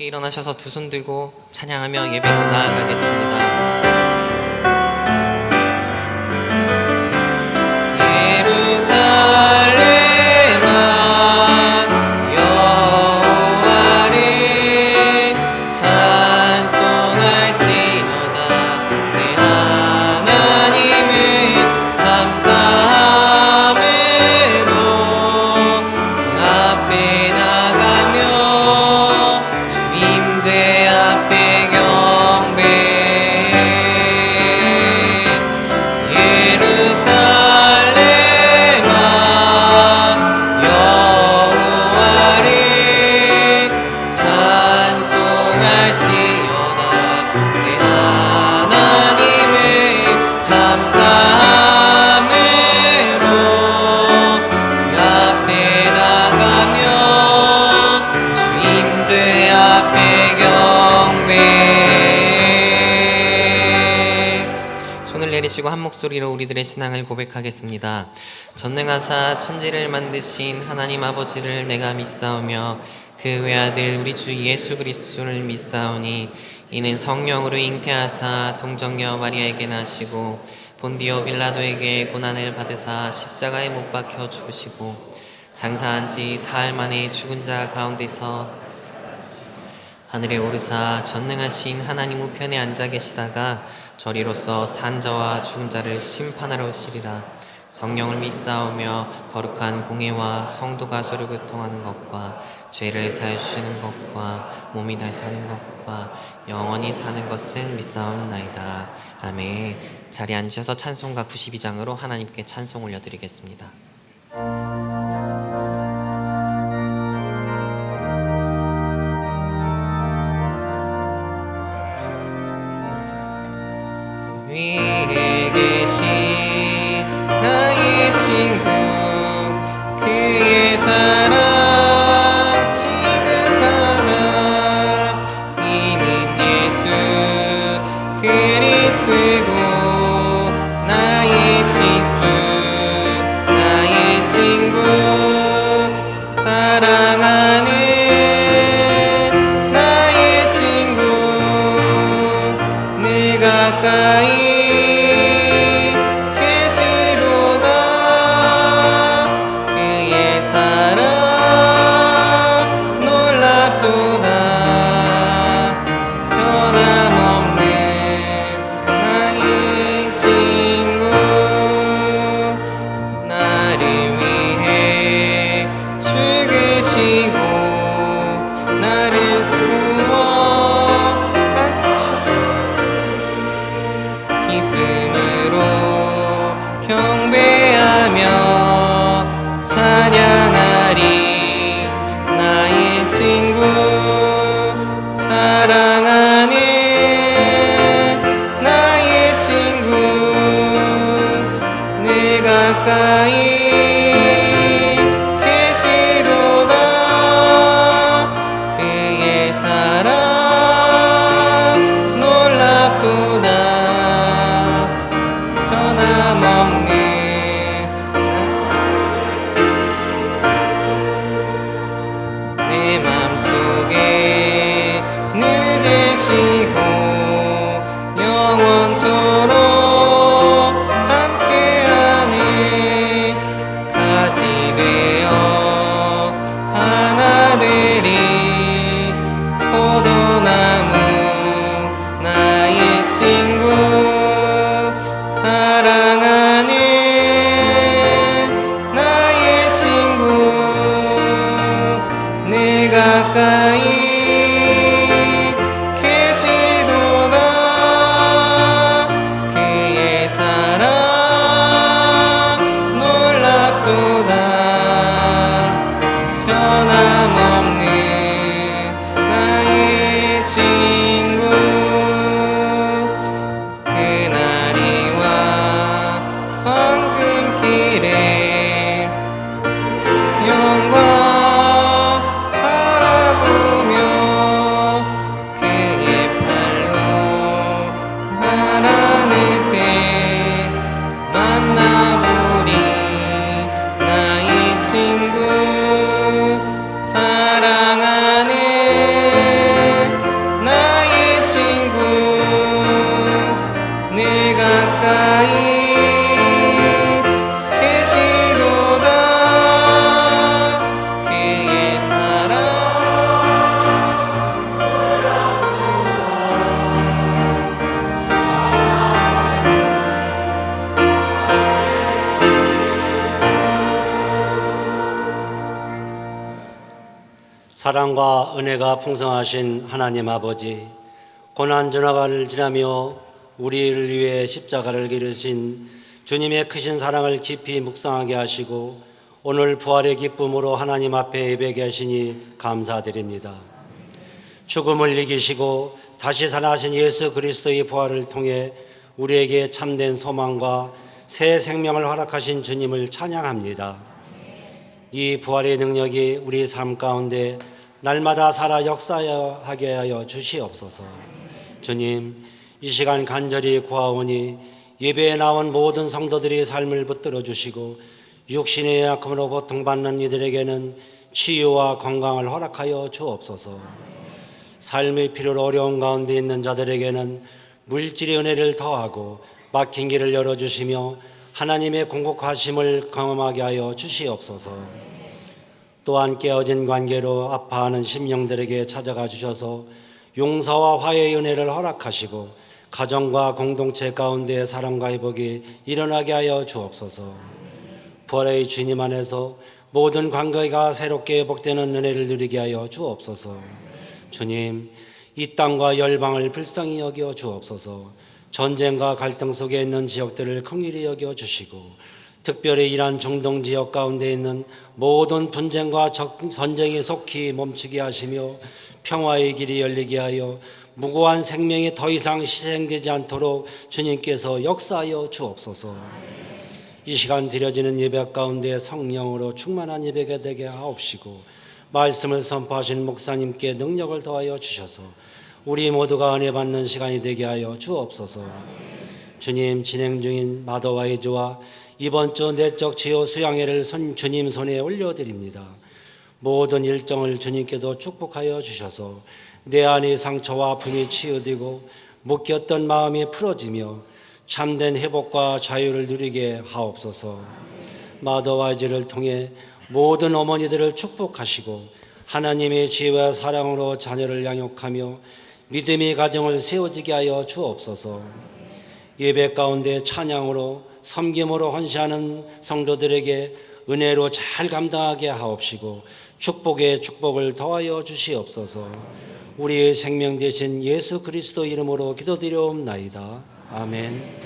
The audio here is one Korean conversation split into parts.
일어나셔서 두 손 들고 찬양하며 예배로 나아가겠습니다. 내리시고 한 목소리로 우리들의 신앙을 고백하겠습니다. 전능하사 천지를 만드신 하나님 아버지를 내가 믿사오며 그 외아들 우리 주 예수 그리스도를 믿사오니 이는 성령으로 잉태하사 동정녀 마리아에게 나시고 본디오 빌라도에게 고난을 받으사 십자가에 못 박혀 죽으시고 장사한 지 사흘 만에 죽은 자 가운데서 하늘에 오르사 전능하신 하나님 우편에 앉아 계시다가 저리로서 산자와 죽은 자를 심판하러 오시리라. 성령을 믿사오며 거룩한 공회와 성도가 서로 교통하는 것과 죄를 사해 주시는 것과 몸이 다시 사는 것과 영원히 사는 것을 믿사옵나이다. 아멘. 자리에 앉으셔서 찬송가 92장으로 하나님께 찬송 올려드리겠습니다. 위에 계신 나의 친구 그의 사랑 지극하다. 이는 예수 그리스도 나의 친구 사랑하는 나의 친구 늘 가까이 찬양하리. 나의 친구 사랑하는 나의 친구 늘 가까이 계시도다. 그의 사랑 놀랍도다. 변함없는 계시고 영원토록 함께하는 가지 되어 하나 되리. 포도나무 나의 친구 사랑하는 나의 친구 늘 가까이 계시도다. 그의 사랑 놀랍도다. 변함없는 나의 친구 사랑과 은혜가 풍성하신 하나님 아버지, 고난 전화를 지나며 우리를 위해 십자가를 기르신 주님의 크신 사랑을 깊이 묵상하게 하시고 오늘 부활의 기쁨으로 하나님 앞에 예배하게 하시니 감사드립니다. 죽음을 이기시고 다시 살아나신 예수 그리스도의 부활을 통해 우리에게 참된 소망과 새 생명을 허락하신 주님을 찬양합니다. 이 부활의 능력이 우리 삶 가운데 날마다 살아 역사하게 하여 주시옵소서. 주님, 이 시간 간절히 구하오니 예배에 나온 모든 성도들의 삶을 붙들어 주시고 육신의 약함으로 고통받는 이들에게는 치유와 건강을 허락하여 주옵소서. 삶의 필요로 어려운 가운데 있는 자들에게는 물질의 은혜를 더하고 막힌 길을 열어주시며 하나님의 공곡하심을 경험하게 하여 주시옵소서. 또한 깨어진 관계로 아파하는 심령들에게 찾아가 주셔서 용서와 화해의 은혜를 허락하시고 가정과 공동체 가운데 사랑과 회복이 일어나게 하여 주옵소서. 부활의 주님 안에서 모든 관계가 새롭게 회복되는 은혜를 누리게 하여 주옵소서. 주님, 이 땅과 열방을 불쌍히 여겨 주옵소서. 전쟁과 갈등 속에 있는 지역들을 긍휼히 여겨 주시고 특별히 이란 중동 지역 가운데 있는 모든 분쟁과 전쟁이 속히 멈추게 하시며 평화의 길이 열리게 하여 무고한 생명이 더 이상 희생되지 않도록 주님께서 역사하여 주옵소서. 이 시간 드려지는 예배 가운데 성령으로 충만한 예배가 되게 하옵시고 말씀을 선포하신 목사님께 능력을 더하여 주셔서 우리 모두가 은혜 받는 시간이 되게 하여 주옵소서. 주님, 진행 중인 마더와이즈와 이번 주 내적 지요 수양회를 주님 손에 올려드립니다. 모든 일정을 주님께서 축복하여 주셔서 내 안의 상처와 아픔이 치유되고 묶였던 마음이 풀어지며 참된 회복과 자유를 누리게 하옵소서. 마더와이즈를 통해 모든 어머니들을 축복하시고 하나님의 지혜와 사랑으로 자녀를 양육하며 믿음의 가정을 세워지게 하여 주옵소서. 예배 가운데 찬양으로 섬김으로 헌신하는 성도들에게 은혜로 잘 감당하게 하옵시고 축복에 축복을 더하여 주시옵소서. 우리의 생명 되신 예수 그리스도 이름으로 기도드려옵나이다. 아멘.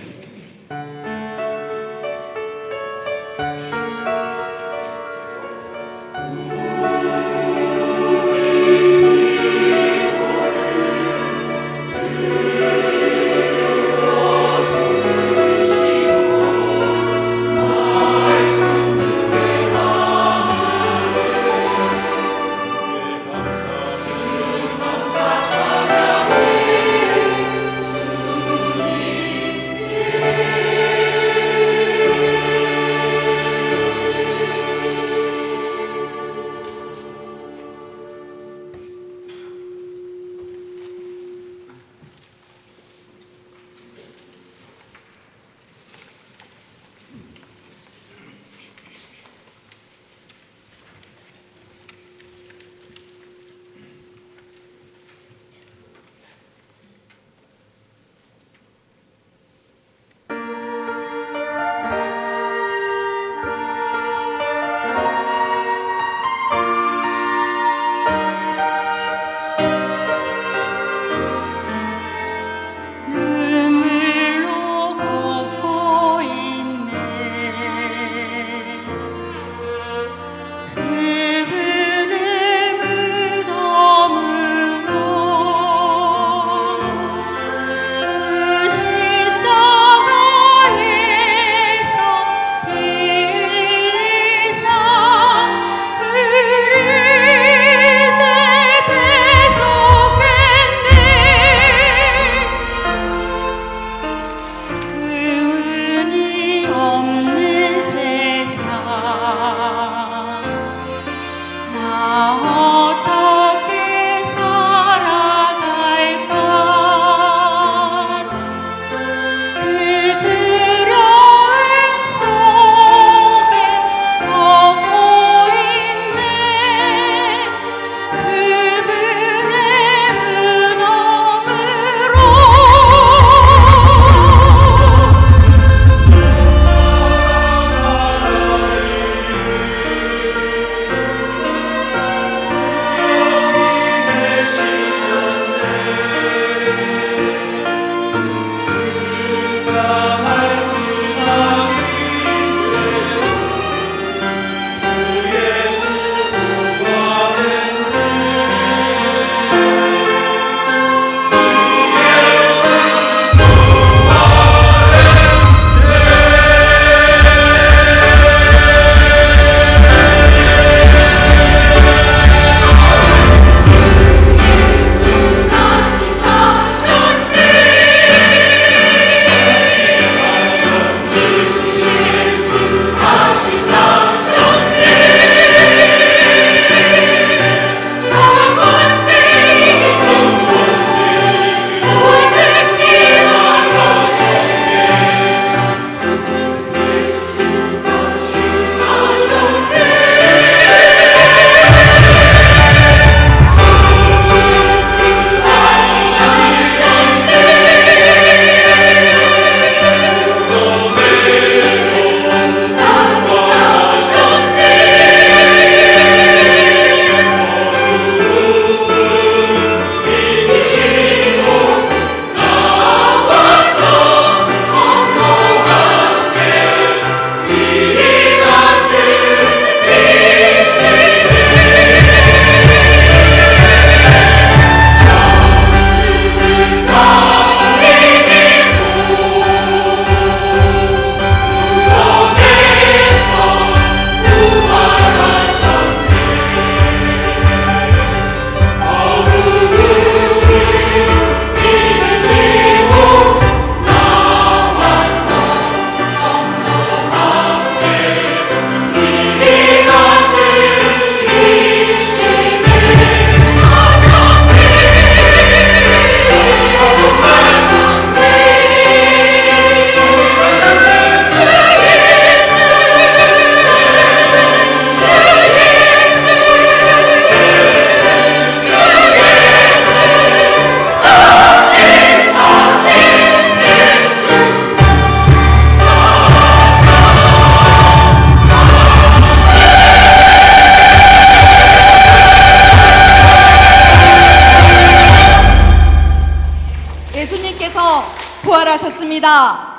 하나님께서 부활하셨습니다.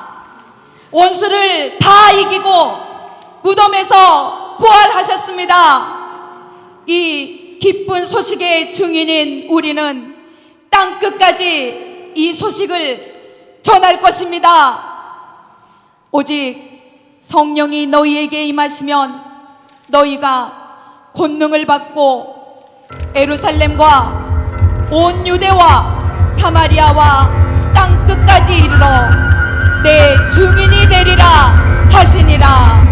원수를 다 이기고 무덤에서 부활하셨습니다. 이 기쁜 소식의 증인인 우리는 땅끝까지 이 소식을 전할 것입니다. 오직 성령이 너희에게 임하시면 너희가 권능을 받고 예루살렘과 온 유대와 사마리아와 땅끝까지 이르러 내 증인이 되리라 하시니라.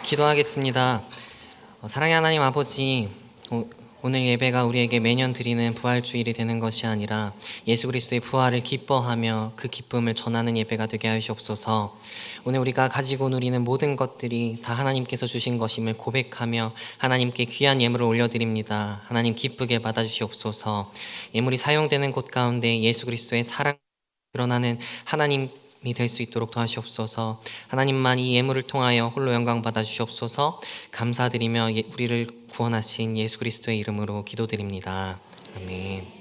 기도하겠습니다. 사랑의 하나님 아버지, 오늘 예배가 우리에게 매년 드리는 부활주일이 되는 것이 아니라 예수 그리스도의 부활을 기뻐하며 그 기쁨을 전하는 예배가 되게 하시옵소서. 오늘 우리가 가지고 누리는 모든 것들이 다 하나님께서 주신 것임을 고백하며 하나님께 귀한 예물을 올려드립니다. 하나님 기쁘게 받아주시옵소서. 예물이 사용되는 곳 가운데 예수 그리스도의 사랑 드러나는 하나님이 될 수 있도록 도와주시옵소서. 하나님만 이 예물을 통하여 홀로 영광 받아주시옵소서. 감사드리며 우리를 구원하신 예수 그리스도의 이름으로 기도드립니다. 아멘.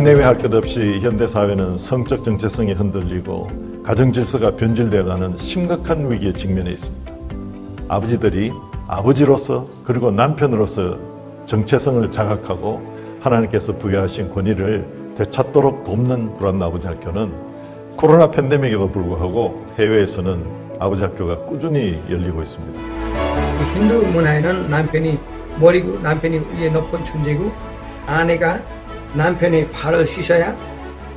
국내외 할 것 없이 현대 사회는 성적 정체성이 흔들리고 가정 질서가 변질되어가는 심각한 위기에 직면해 있습니다. 아버지들이 아버지로서 그리고 남편으로서 정체성을 자각하고 하나님께서 부여하신 권위를 되찾도록 돕는 불안 아버지 학교는 코로나 팬데믹에도 불구하고 해외에서는 아버지 학교가 꾸준히 열리고 있습니다. 힌두 문화에는 남편이 머리고 남편이 위에 높은 존재고 아내가 남편의 발을 씻어야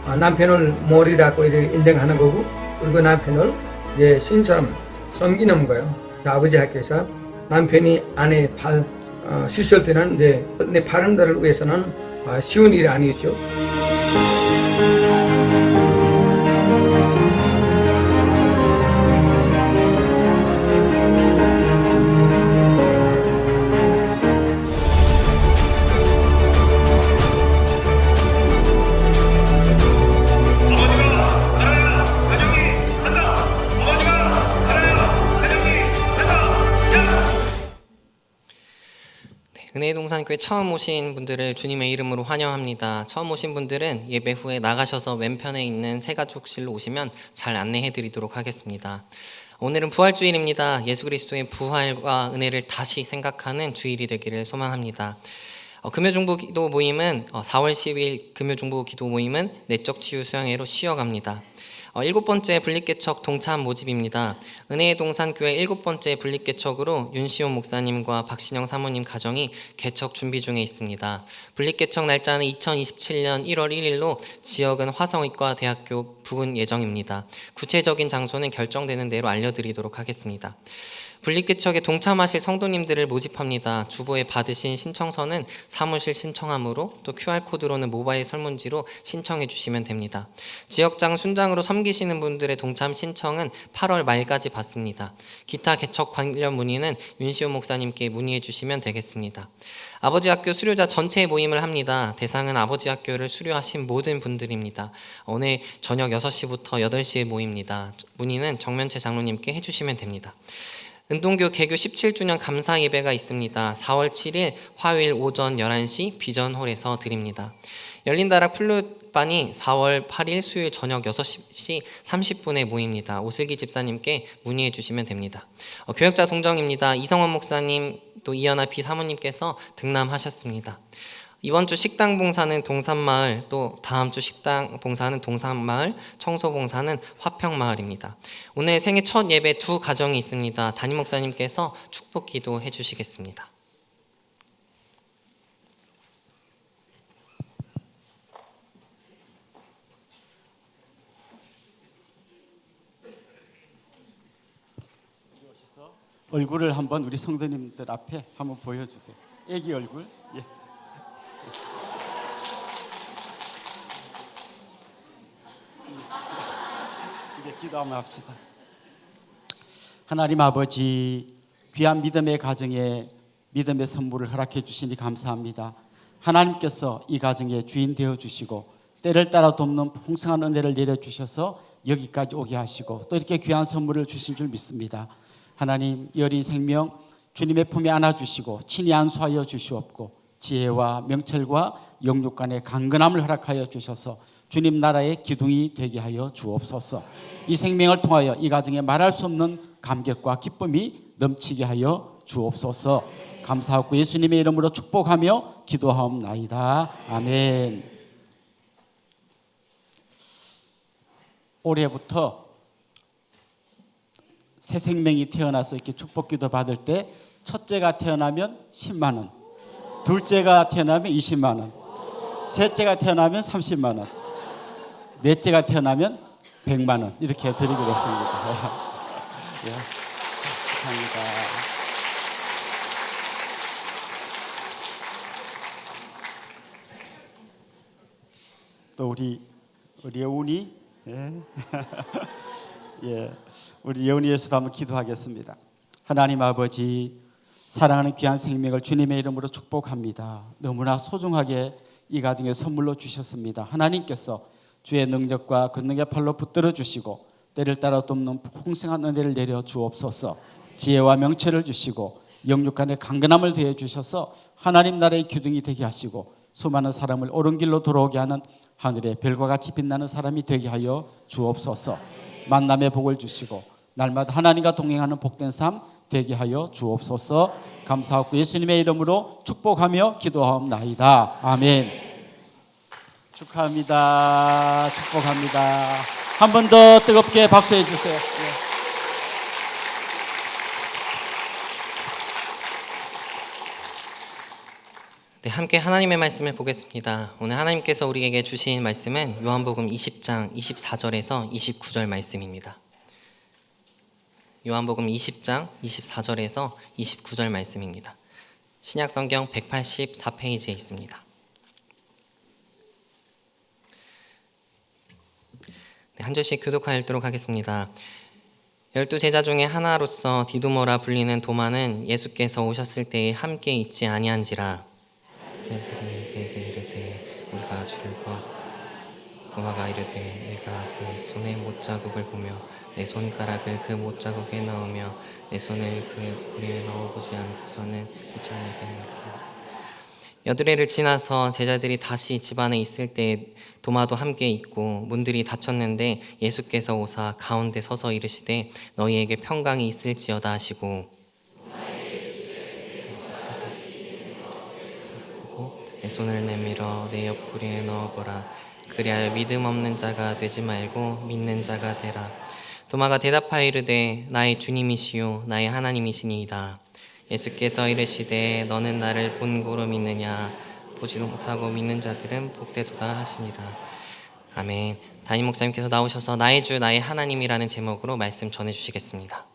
남편을 머리라고 이렇게 인정하는 거고 그리고 남편을 이제 신처럼 섬기는 거예요. 아버지 학교에서 남편이 아내 발 씻을 때는 이제 내 바른다를 위해서는 쉬운 일이 아니었죠. 은혜의 동산교회 처음 오신 분들을 주님의 이름으로 환영합니다. 처음 오신 분들은 예배 후에 나가셔서 왼편에 있는 새가족실로 오시면 잘 안내해 드리도록 하겠습니다. 오늘은 부활주일입니다. 예수 그리스도의 부활과 은혜를 다시 생각하는 주일이 되기를 소망합니다. 금요중보기도 모임은 4월 10일 금요중보기도 모임은 내적 치유 수양회로 쉬어갑니다. 7번째 분립개척 동참 모집입니다. 은혜의 동산교회 7번째 분립개척으로 윤시온 목사님과 박신영 사모님 가정이 개척 준비 중에 있습니다. 분립개척 날짜는 2027년 1월 1일로 지역은 화성의과대학교 부근 예정입니다. 구체적인 장소는 결정되는 대로 알려드리도록 하겠습니다. 분립개척에 동참하실 성도님들을 모집합니다. 주보에 받으신 신청서는 사무실 신청함으로 또 QR코드로는 모바일 설문지로 신청해 주시면 됩니다. 지역장 순장으로 섬기시는 분들의 동참 신청은 8월 말까지 받습니다. 기타 개척 관련 문의는 윤시호 목사님께 문의해 주시면 되겠습니다. 아버지 학교 수료자 전체 모임을 합니다. 대상은 아버지 학교를 수료하신 모든 분들입니다. 오늘 저녁 6시부터 8시에 모입니다. 문의는 정면채 장로님께 해주시면 됩니다. 은동교 개교 17주년 감사 예배가 있습니다. 4월 7일 화요일 오전 11시 비전홀에서 드립니다. 열린다락 플룻반이 4월 8일 수요일 저녁 6시 30분에 모입니다. 오슬기 집사님께 문의해 주시면 됩니다. 교역자 동정입니다. 이성원 목사님 또 이연아 비사모님께서 등남하셨습니다. 이번 주 식당 봉사는 동산마을, 또 다음 주 식당 봉사는 동산마을, 청소 봉사는 화평마을입니다. 오늘 생애 첫 예배 2 가정이 있습니다. 담임 목사님께서 축복 기도 해주시겠습니다. 얼굴을 한번 우리 성도님들 앞에 한번 보여주세요. 애기 얼굴. 예. 이제 기도 한번 합시다. 하나님 아버지, 귀한 믿음의 가정에 믿음의 선물을 허락해 주시니 감사합니다. 하나님께서 이 가정의 주인 되어 주시고 때를 따라 돕는 풍성한 은혜를 내려주셔서 여기까지 오게 하시고 또 이렇게 귀한 선물을 주신 줄 믿습니다. 하나님, 이 어린 생명 주님의 품에 안아주시고 친히 안수하여 주시옵고 지혜와 명철과 영육 간의 강건함을 허락하여 주셔서 주님 나라의 기둥이 되게 하여 주옵소서. 이 생명을 통하여 이 가정에 말할 수 없는 감격과 기쁨이 넘치게 하여 주옵소서. 감사하고 예수님의 이름으로 축복하며 기도하옵나이다. 아멘. 올해부터 새 생명이 태어나서 이렇게 축복 기도 받을 때 첫째가 태어나면 10만 원, 둘째가 태어나면 20만 원, 셋째가 태어나면 30만 원, 넷째가 태어나면 100만 원 이렇게 드리기로 했습니다. 예, 감사합니다. 또 우리 예훈이 예, 우리 예훈이 위해서도 한번 기도하겠습니다. 하나님 아버지, 사랑하는 귀한 생명을 주님의 이름으로 축복합니다. 너무나 소중하게 이 가정에 선물로 주셨습니다. 하나님께서 주의 능력과 권능의 팔로 붙들어 주시고 때를 따라 돕는 풍성한 은혜를 내려 주옵소서. 지혜와 명철을 주시고 영육 간의 강건함을 더해 주셔서 하나님 나라의 기둥이 되게 하시고 수많은 사람을 옳은 길로 돌아오게 하는 하늘의 별과 같이 빛나는 사람이 되게 하여 주옵소서. 만남의 복을 주시고 날마다 하나님과 동행하는 복된 삶 되게 하여 주옵소서. 감사하고 예수님의 이름으로 축복하며 기도하옵나이다. 아멘. 축하합니다. 축복합니다. 한 번 더 뜨겁게 박수해 주세요. 예. 네, 함께 하나님의 말씀을 보겠습니다. 오늘 하나님께서 우리에게 주신 말씀은 요한복음 20장 24절에서 29절 말씀입니다. 요한복음 20장 24절에서 29절 말씀입니다. 신약성경 184페이지에 있습니다. 네, 한 절씩 교독하여 읽도록 하겠습니다. 12제자 중에 하나로서 디두모라 불리는 도마는 예수께서 오셨을 때에 함께 있지 아니한지라. 제자들이 그에게 이르되 우리가 주를 보았다. 도마가 이르되 내가 그 손에 못자국을 보며 내 손가락을 그 못자국에 넣으며 내 손을 그 고리에 넣어보지 않고서는 믿지 않겠노라. 여드레를 지나서 제자들이 다시 집 안에 있을 때 도마도 함께 있고 문들이 닫혔는데 예수께서 오사 가운데 서서 이르시되 너희에게 평강이 있을지어다 하시고 내 손을 내밀어 내 옆구리에 넣어보라. 그리하여 믿음 없는 자가 되지 말고 믿는 자가 되라. 도마가 대답하여 이르되 나의 주님이시요 나의 하나님이시니이다. 예수께서 이르시되 너는 나를 본고로 믿느냐. 보지도 못하고 믿는 자들은 복되도다 하시니라. 아멘. 담임 목사님께서 나오셔서 나의 주 나의 하나님이라는 제목으로 말씀 전해주시겠습니다.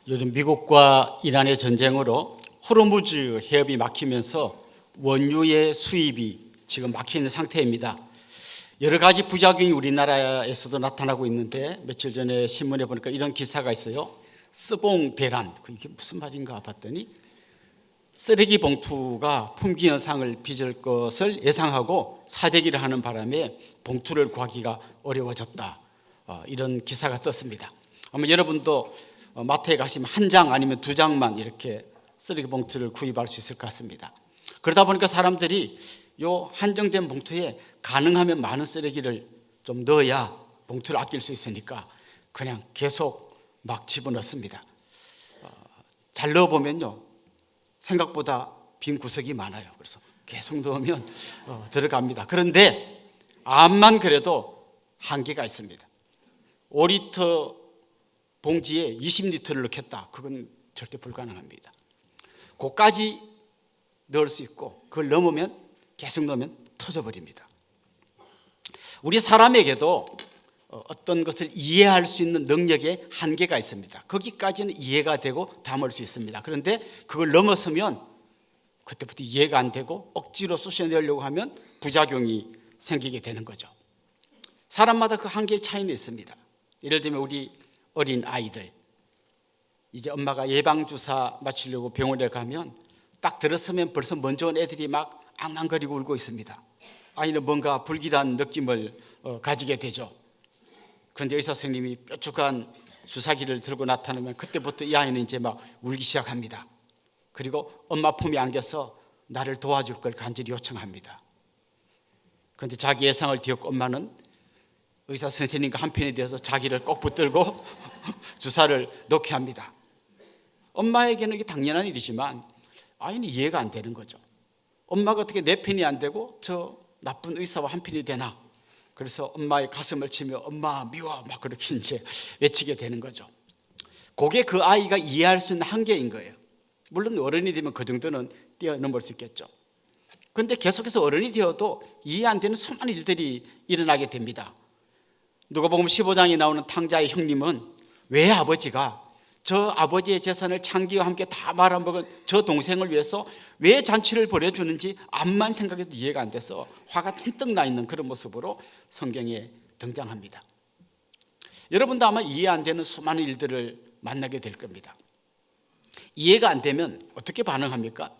요즘 미국과 이란의 전쟁으로 호르무즈 해협이 막히면서 원유의 수입이 지금 막히는 상태입니다. 여러 가지 부작용이 우리나라에서도 나타나고 있는데 며칠 전에 신문에 보니까 이런 기사가 있어요. 스봉 대란, 이게 무슨 말인가 봤더니 쓰레기 봉투가 품귀 현상을 빚을 것을 예상하고 사재기를 하는 바람에 봉투를 구하기가 어려워졌다. 이런 기사가 떴습니다. 아마 여러분도 마트에 가시면 한 장 아니면 두 장만 이렇게 쓰레기 봉투를 구입할 수 있을 것 같습니다. 그러다 보니까 사람들이 요 한정된 봉투에 가능하면 많은 쓰레기를 좀 넣어야 봉투를 아낄 수 있으니까 그냥 계속 막 집어넣습니다. 잘 넣어보면요 생각보다 빈 구석이 많아요. 그래서 계속 넣으면 들어갑니다. 그런데 암만 그래도 한계가 있습니다. 5리터 봉지에 20리터를 넣겠다. 그건 절대 불가능합니다. 그까지 넣을 수 있고 그걸 넘으면 계속 넣으면 터져버립니다. 우리 사람에게도 어떤 것을 이해할 수 있는 능력에 한계가 있습니다. 거기까지는 이해가 되고 담을 수 있습니다. 그런데 그걸 넘어서면 그때부터 이해가 안 되고 억지로 쑤셔내려고 하면 부작용이 생기게 되는 거죠. 사람마다 그 한계의 차이는 있습니다. 예를 들면 우리 어린 아이들, 이제 엄마가 예방주사 맞추려고 병원에 가면 딱 들었으면 벌써 먼저 온 애들이 막 앙앙거리고 울고 있습니다. 아이는 뭔가 불길한 느낌을 가지게 되죠. 그런데 의사 선생님이 뾰족한 주사기를 들고 나타나면 그때부터 이 아이는 이제 막 울기 시작합니다. 그리고 엄마 품에 안겨서 나를 도와줄 걸 간절히 요청합니다. 그런데 자기 예상을 뒤엎고 엄마는 의사 선생님과 한편이 되어서 자기를 꼭 붙들고 주사를 놓게 합니다. 엄마에게는 이게 당연한 일이지만 아이는 이해가 안 되는 거죠. 엄마가 어떻게 내 편이 안 되고 저 나쁜 의사와 한편이 되나. 그래서 엄마의 가슴을 치며 엄마 미워 막 그렇게 이제 외치게 되는 거죠. 그게 그 아이가 이해할 수 있는 한계인 거예요. 물론 어른이 되면 그 정도는 뛰어넘을 수 있겠죠. 그런데 계속해서 어른이 되어도 이해 안 되는 수많은 일들이 일어나게 됩니다. 누가복음 15장에 나오는 탕자의 형님은 왜 아버지가 저 아버지의 재산을 창기와 함께 다 말아먹은 저 동생을 위해서 왜 잔치를 벌여주는지 암만 생각해도 이해가 안 돼서 화가 잔뜩 나 있는 그런 모습으로 성경에 등장합니다. 여러분도 아마 이해 안 되는 수많은 일들을 만나게 될 겁니다. 이해가 안 되면 어떻게 반응합니까?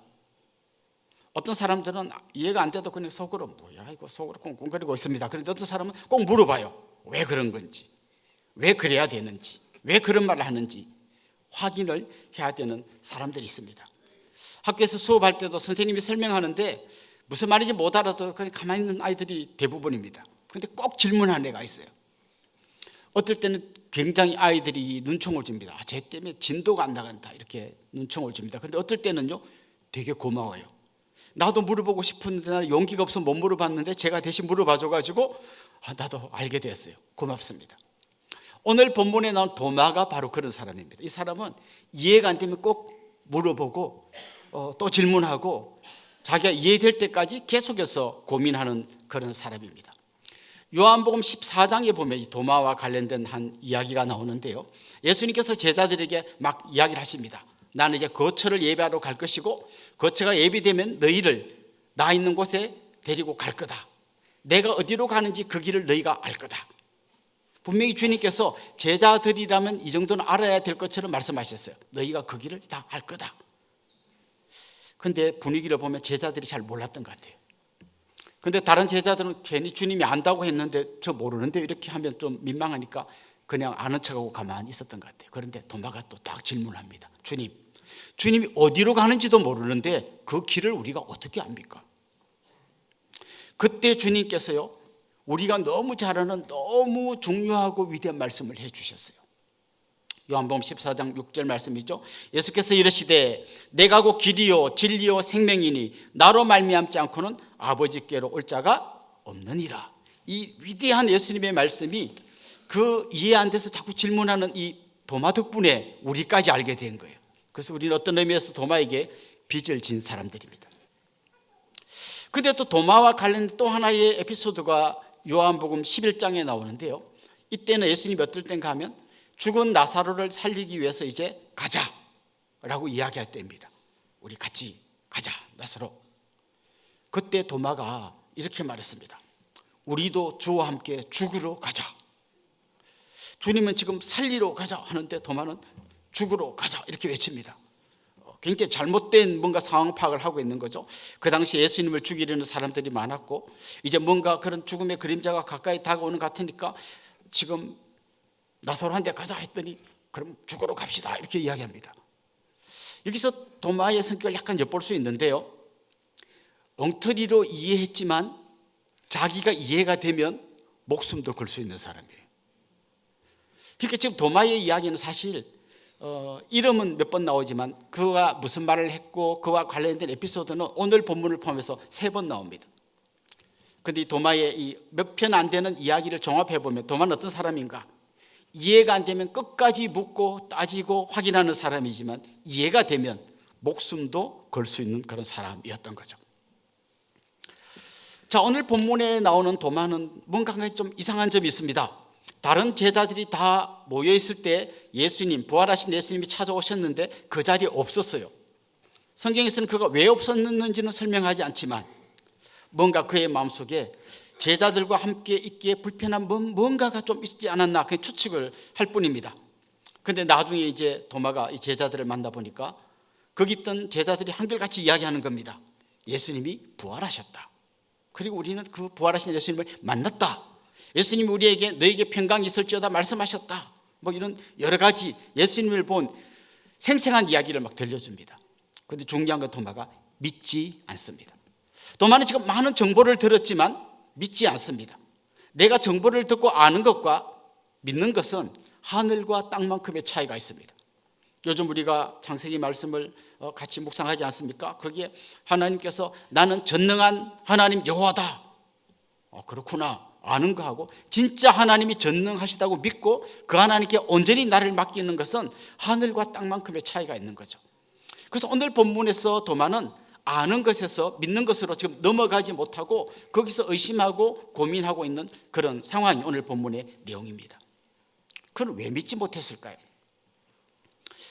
어떤 사람들은 이해가 안 돼도 그냥 속으로 뭐야 이거 속으로 꽁꽁거리고 있습니다. 그런데 어떤 사람은 꼭 물어봐요. 왜 그런 건지, 왜 그래야 되는지, 왜 그런 말을 하는지 확인을 해야 되는 사람들이 있습니다. 학교에서 수업할 때도 선생님이 설명하는데 무슨 말인지 못 알아도 그냥 가만히 있는 아이들이 대부분입니다. 그런데 꼭 질문하는 애가 있어요. 어떨 때는 굉장히 아이들이 눈총을 줍니다. 쟤 때문에 진도가 안 나간다 이렇게 눈총을 줍니다. 그런데 어떨 때는요 되게 고마워요. 나도 물어보고 싶은데 나는 용기가 없어서 못 물어봤는데 제가 대신 물어봐줘가지고 나도 알게 됐어요. 고맙습니다. 오늘 본문에 나온 도마가 바로 그런 사람입니다. 이 사람은 이해가 안 되면 꼭 물어보고 또 질문하고 자기가 이해될 때까지 계속해서 고민하는 그런 사람입니다. 요한복음 14장에 보면 이 도마와 관련된 한 이야기가 나오는데요. 예수님께서 제자들에게 막 이야기를 하십니다. 나는 이제 거처를 예배하러 갈 것이고 거처가 예비되면 너희를 나 있는 곳에 데리고 갈 거다. 내가 어디로 가는지 그 길을 너희가 알 거다. 분명히 주님께서 제자들이라면 이 정도는 알아야 될 것처럼 말씀하셨어요. 너희가 그 길을 다 알 거다. 근데 분위기를 보면 제자들이 잘 몰랐던 것 같아요. 근데 다른 제자들은 괜히 주님이 안다고 했는데 저 모르는데 이렇게 하면 좀 민망하니까 그냥 아는 척하고 가만히 있었던 것 같아요. 그런데 도마가 또 딱 질문합니다. 주님이 어디로 가는지도 모르는데 그 길을 우리가 어떻게 압니까? 그때 주님께서요 우리가 너무 잘 아는 너무 중요하고 위대한 말씀을 해주셨어요. 요한복음 14장 6절 말씀이죠. 예수께서 이르시되 내가 곧 길이요 진리요 생명이니 나로 말미암지 않고는 아버지께로 올 자가 없느니라. 이 위대한 예수님의 말씀이 그 이해 안 돼서 자꾸 질문하는 이 도마 덕분에 우리까지 알게 된 거예요. 그래서 우리는 어떤 의미에서 도마에게 빚을 진 사람들입니다. 근데 또 도마와 관련된 또 하나의 에피소드가 요한복음 11장에 나오는데요. 이때는 예수님이 어떨 땐가 하면 죽은 나사로를 살리기 위해서 이제 가자라고 이야기할 때입니다. 우리 같이 가자 나사로. 그때 도마가 이렇게 말했습니다. 우리도 주와 함께 죽으러 가자. 주님은 지금 살리러 가자 하는데 도마는 죽으러 가자 이렇게 외칩니다. 굉장히 잘못된 뭔가 상황 파악을 하고 있는 거죠. 그 당시 예수님을 죽이려는 사람들이 많았고 이제 뭔가 그런 죽음의 그림자가 가까이 다가오는 것 같으니까 지금 나사로한테 가자 했더니 그럼 죽으러 갑시다 이렇게 이야기합니다. 여기서 도마의 성격을 약간 엿볼 수 있는데요. 엉터리로 이해했지만 자기가 이해가 되면 목숨도 걸 수 있는 사람이에요. 그러니까 지금 도마의 이야기는 사실 이름은 몇 번 나오지만 그가 무슨 말을 했고 그와 관련된 에피소드는 오늘 본문을 포함해서 3번 나옵니다. 그런데 이 도마의 이 몇 편 안 되는 이야기를 종합해 보면 도마는 어떤 사람인가? 이해가 안 되면 끝까지 묻고 따지고 확인하는 사람이지만 이해가 되면 목숨도 걸 수 있는 그런 사람이었던 거죠. 자, 오늘 본문에 나오는 도마는 뭔가 좀 이상한 점이 있습니다. 다른 제자들이 다 모여있을 때 예수님, 부활하신 예수님이 찾아오셨는데 그 자리에 없었어요. 성경에서는 그가 왜 없었는지는 설명하지 않지만 뭔가 그의 마음속에 제자들과 함께 있기에 불편한 뭔가가 좀 있지 않았나 그냥 추측을 할 뿐입니다. 그런데 나중에 이제 도마가 이 제자들을 만나보니까 거기 있던 제자들이 한결같이 이야기하는 겁니다. 예수님이 부활하셨다. 그리고 우리는 그 부활하신 예수님을 만났다. 예수님이 우리에게 너에게 평강이 있을지어다 말씀하셨다. 뭐 이런 여러 가지 예수님을 본 생생한 이야기를 막 들려줍니다. 그런데 중요한 건 도마가 믿지 않습니다. 도마는 지금 많은 정보를 들었지만 믿지 않습니다. 내가 정보를 듣고 아는 것과 믿는 것은 하늘과 땅만큼의 차이가 있습니다. 요즘 우리가 창세기 말씀을 같이 묵상하지 않습니까? 거기에 하나님께서 나는 전능한 하나님 여호와다. 그렇구나. 아는 거하고 진짜 하나님이 전능하시다고 믿고 그 하나님께 온전히 나를 맡기는 것은 하늘과 땅만큼의 차이가 있는 거죠. 그래서 오늘 본문에서 도마는 아는 것에서 믿는 것으로 지금 넘어가지 못하고 거기서 의심하고 고민하고 있는 그런 상황이 오늘 본문의 내용입니다. 그는 왜 믿지 못했을까요?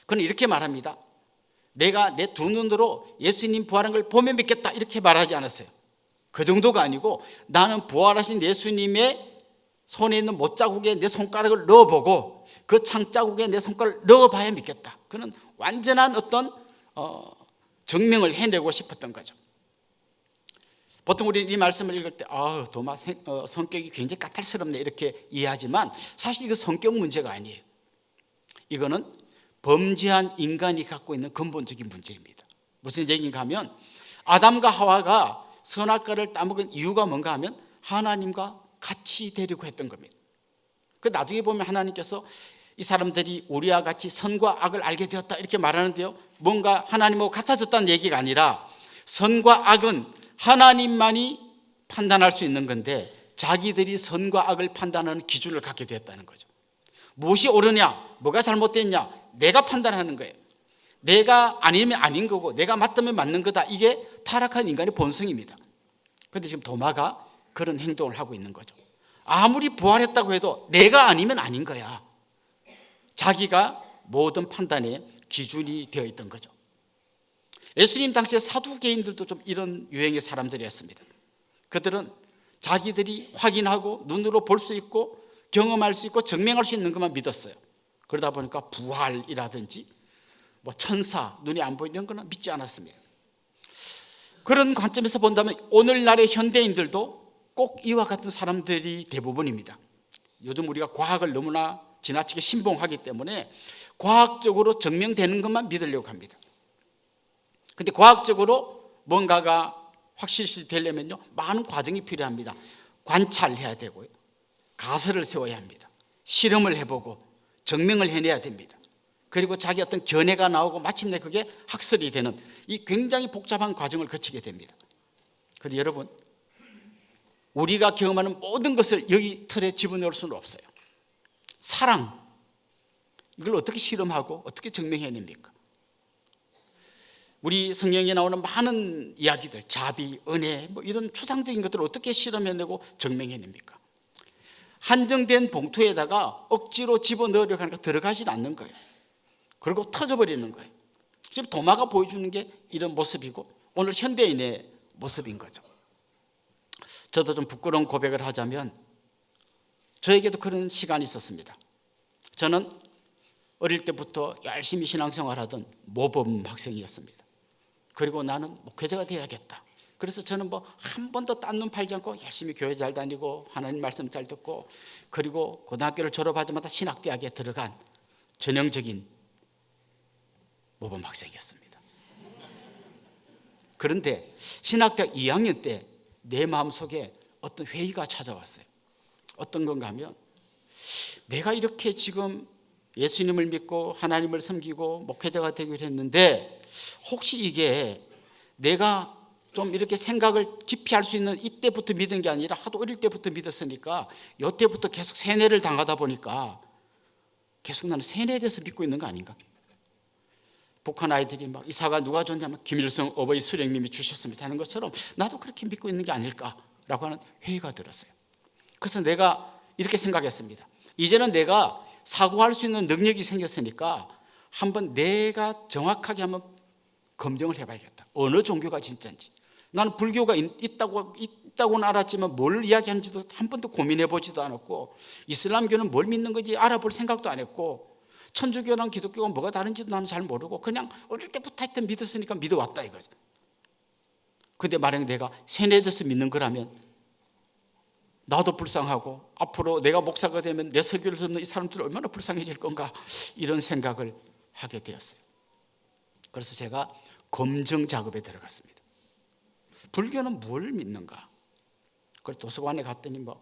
그는 이렇게 말합니다. 내가 내 두 눈으로 예수님 부활한 걸 보면 믿겠다 이렇게 말하지 않았어요. 그 정도가 아니고 나는 부활하신 예수님의 손에 있는 못자국에 내 손가락을 넣어보고 그 창자국에 내 손가락을 넣어봐야 믿겠다. 그는 완전한 어떤 증명을 해내고 싶었던 거죠. 보통 우리 이 말씀을 읽을 때 도마 성격이 굉장히 까탈스럽네 이렇게 이해하지만 사실 이거 성격 문제가 아니에요. 이거는 범죄한 인간이 갖고 있는 근본적인 문제입니다. 무슨 얘기인가 하면 아담과 하와가 선악과를 따먹은 이유가 뭔가 하면 하나님과 같이 되려고 했던 겁니다. 그 나중에 보면 하나님께서 이 사람들이 우리와 같이 선과 악을 알게 되었다 이렇게 말하는데요, 뭔가 하나님하고 같아졌다는 얘기가 아니라 선과 악은 하나님만이 판단할 수 있는 건데 자기들이 선과 악을 판단하는 기준을 갖게 되었다는 거죠. 무엇이 옳으냐, 뭐가 잘못됐냐, 내가 판단하는 거예요. 내가 아니면 아닌 거고 내가 맞다면 맞는 거다. 이게 타락한 인간의 본성입니다. 그런데 지금 도마가 그런 행동을 하고 있는 거죠. 아무리 부활했다고 해도 내가 아니면 아닌 거야. 자기가 모든 판단의 기준이 되어 있던 거죠. 예수님 당시에 사두개인들도 좀 이런 유행의 사람들이었습니다. 그들은 자기들이 확인하고 눈으로 볼 수 있고 경험할 수 있고 증명할 수 있는 것만 믿었어요. 그러다 보니까 부활이라든지 뭐 천사, 눈에 안 보이는 거는 믿지 않았습니다. 그런 관점에서 본다면 오늘날의 현대인들도 꼭 이와 같은 사람들이 대부분입니다. 요즘 우리가 과학을 너무나 지나치게 신봉하기 때문에 과학적으로 증명되는 것만 믿으려고 합니다. 근데 과학적으로 뭔가가 확실시 되려면요, 많은 과정이 필요합니다. 관찰해야 되고요, 가설을 세워야 합니다. 실험을 해보고 증명을 해내야 됩니다. 그리고 자기 어떤 견해가 나오고 마침내 그게 학설이 되는 이 굉장히 복잡한 과정을 거치게 됩니다. 그런데 여러분, 우리가 경험하는 모든 것을 여기 틀에 집어넣을 수는 없어요. 사랑, 이걸 어떻게 실험하고 어떻게 증명해냅니까? 우리 성경에 나오는 많은 이야기들, 자비, 은혜, 뭐 이런 추상적인 것들을 어떻게 실험해내고 증명해냅니까? 한정된 봉투에다가 억지로 집어넣으려고 하니까 들어가지는 않는 거예요. 그리고 터져버리는 거예요. 지금 도마가 보여주는 게 이런 모습이고 오늘 현대인의 모습인 거죠. 저도 좀 부끄러운 고백을 하자면 저에게도 그런 시간이 있었습니다. 저는 어릴 때부터 열심히 신앙생활하던 모범 학생이었습니다. 그리고 나는 목회자가 돼야겠다. 그래서 저는 뭐 한 번도 딴 눈 팔지 않고 열심히 교회 잘 다니고 하나님 말씀 잘 듣고 그리고 고등학교를 졸업하자마자 신학대학에 들어간 전형적인 모범 학생이었습니다. 그런데 신학대학 2학년 때 내 마음속에 어떤 회의가 찾아왔어요. 어떤 건가 하면 내가 이렇게 지금 예수님을 믿고 하나님을 섬기고 목회자가 되기로 했는데 혹시 이게 내가 좀 이렇게 생각을 깊이 할 수 있는 이때부터 믿은 게 아니라 하도 어릴 때부터 믿었으니까 이때부터 계속 세뇌를 당하다 보니까 계속 나는 세뇌에 대해서 믿고 있는 거 아닌가? 북한 아이들이 막 이사가 누가 줬냐면 김일성 어버이 수령님이 주셨습니다 하는 것처럼 나도 그렇게 믿고 있는 게 아닐까라고 하는 회의가 들었어요. 그래서 내가 이렇게 생각했습니다. 이제는 내가 사고할 수 있는 능력이 생겼으니까 한번 내가 정확하게 한번 검증을 해봐야겠다. 어느 종교가 진짜인지. 나는 불교가 있다고는 알았지만 뭘 이야기하는지도 한 번도 고민해보지도 않았고 이슬람교는 뭘 믿는 건지 알아볼 생각도 안 했고 천주교랑 기독교가 뭐가 다른지도 나는 잘 모르고 그냥 어릴 때부터 하여튼 믿었으니까 믿어왔다 이거죠. 근데 만약 내가 세뇌돼서 믿는 거라면 나도 불쌍하고 앞으로 내가 목사가 되면 내 설교를 듣는 이 사람들이 얼마나 불쌍해질 건가 이런 생각을 하게 되었어요. 그래서 제가 검증 작업에 들어갔습니다. 불교는 뭘 믿는가? 그래서 도서관에 갔더니 뭐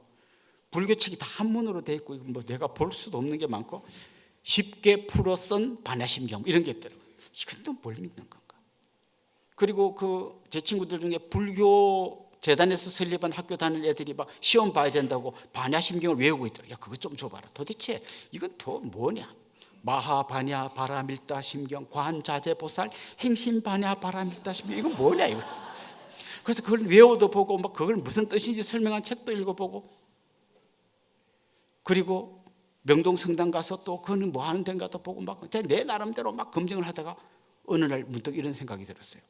불교 책이 다 한문으로 돼 있고 뭐 내가 볼 수도 없는 게 많고 쉽게 풀어 쓴 반야심경 이런 게 있더라고요. 이건 또 뭘 믿는 건가? 그리고 그 제 친구들 중에 불교 재단에서 설립한 학교 다니는 애들이 막 시험 봐야 된다고 반야심경을 외우고 있더라고요. 야, 그거 좀 줘봐라. 도대체 이건 또 뭐냐? 마하반야 바라밀다 심경 관자재보살 행심반야 바라밀다 심경 이건 뭐냐 이거. 그래서 그걸 외워도 보고 막 그걸 무슨 뜻인지 설명한 책도 읽어보고 그리고 명동성당 가서 또 그거는 뭐 하는 데인가 또 보고 막 내 나름대로 막 검증을 하다가 어느 날 문득 이런 생각이 들었어요.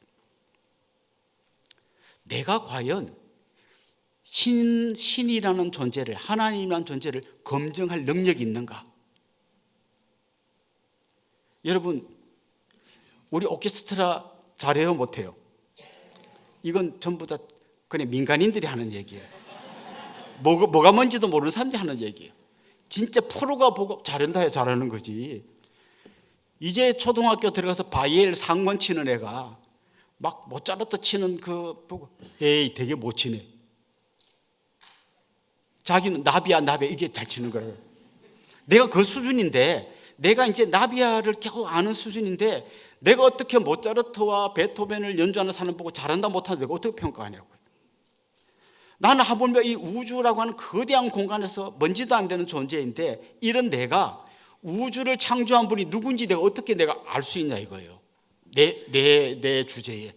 내가 과연 신이라는 존재를 하나님이라는 존재를 검증할 능력이 있는가? 여러분 우리 오케스트라 잘해요 못해요? 이건 전부 다 그냥 민간인들이 하는 얘기예요. 뭐가 뭔지도 모르는 사람들이 하는 얘기예요. 진짜 프로가 보고 잘한다 해야 잘하는 거지. 이제 초등학교 들어가서 바이엘 상원 치는 애가 막 모짜르트 치는 그 보고 에이 되게 못 치네. 자기는 나비야 이게 잘 치는 거라고. 내가 그 수준인데, 내가 이제 나비야를 겨우 아는 수준인데 내가 어떻게 모차르트와 베토벤을 연주하는 사람 보고 잘한다 못한다 내가 어떻게 평가하냐고요. 나는 하물며 이 우주라고 하는 거대한 공간에서 먼지도 안 되는 존재인데 이런 내가 우주를 창조한 분이 누군지 어떻게 내가 알 수 있냐 이거예요. 내 주제에.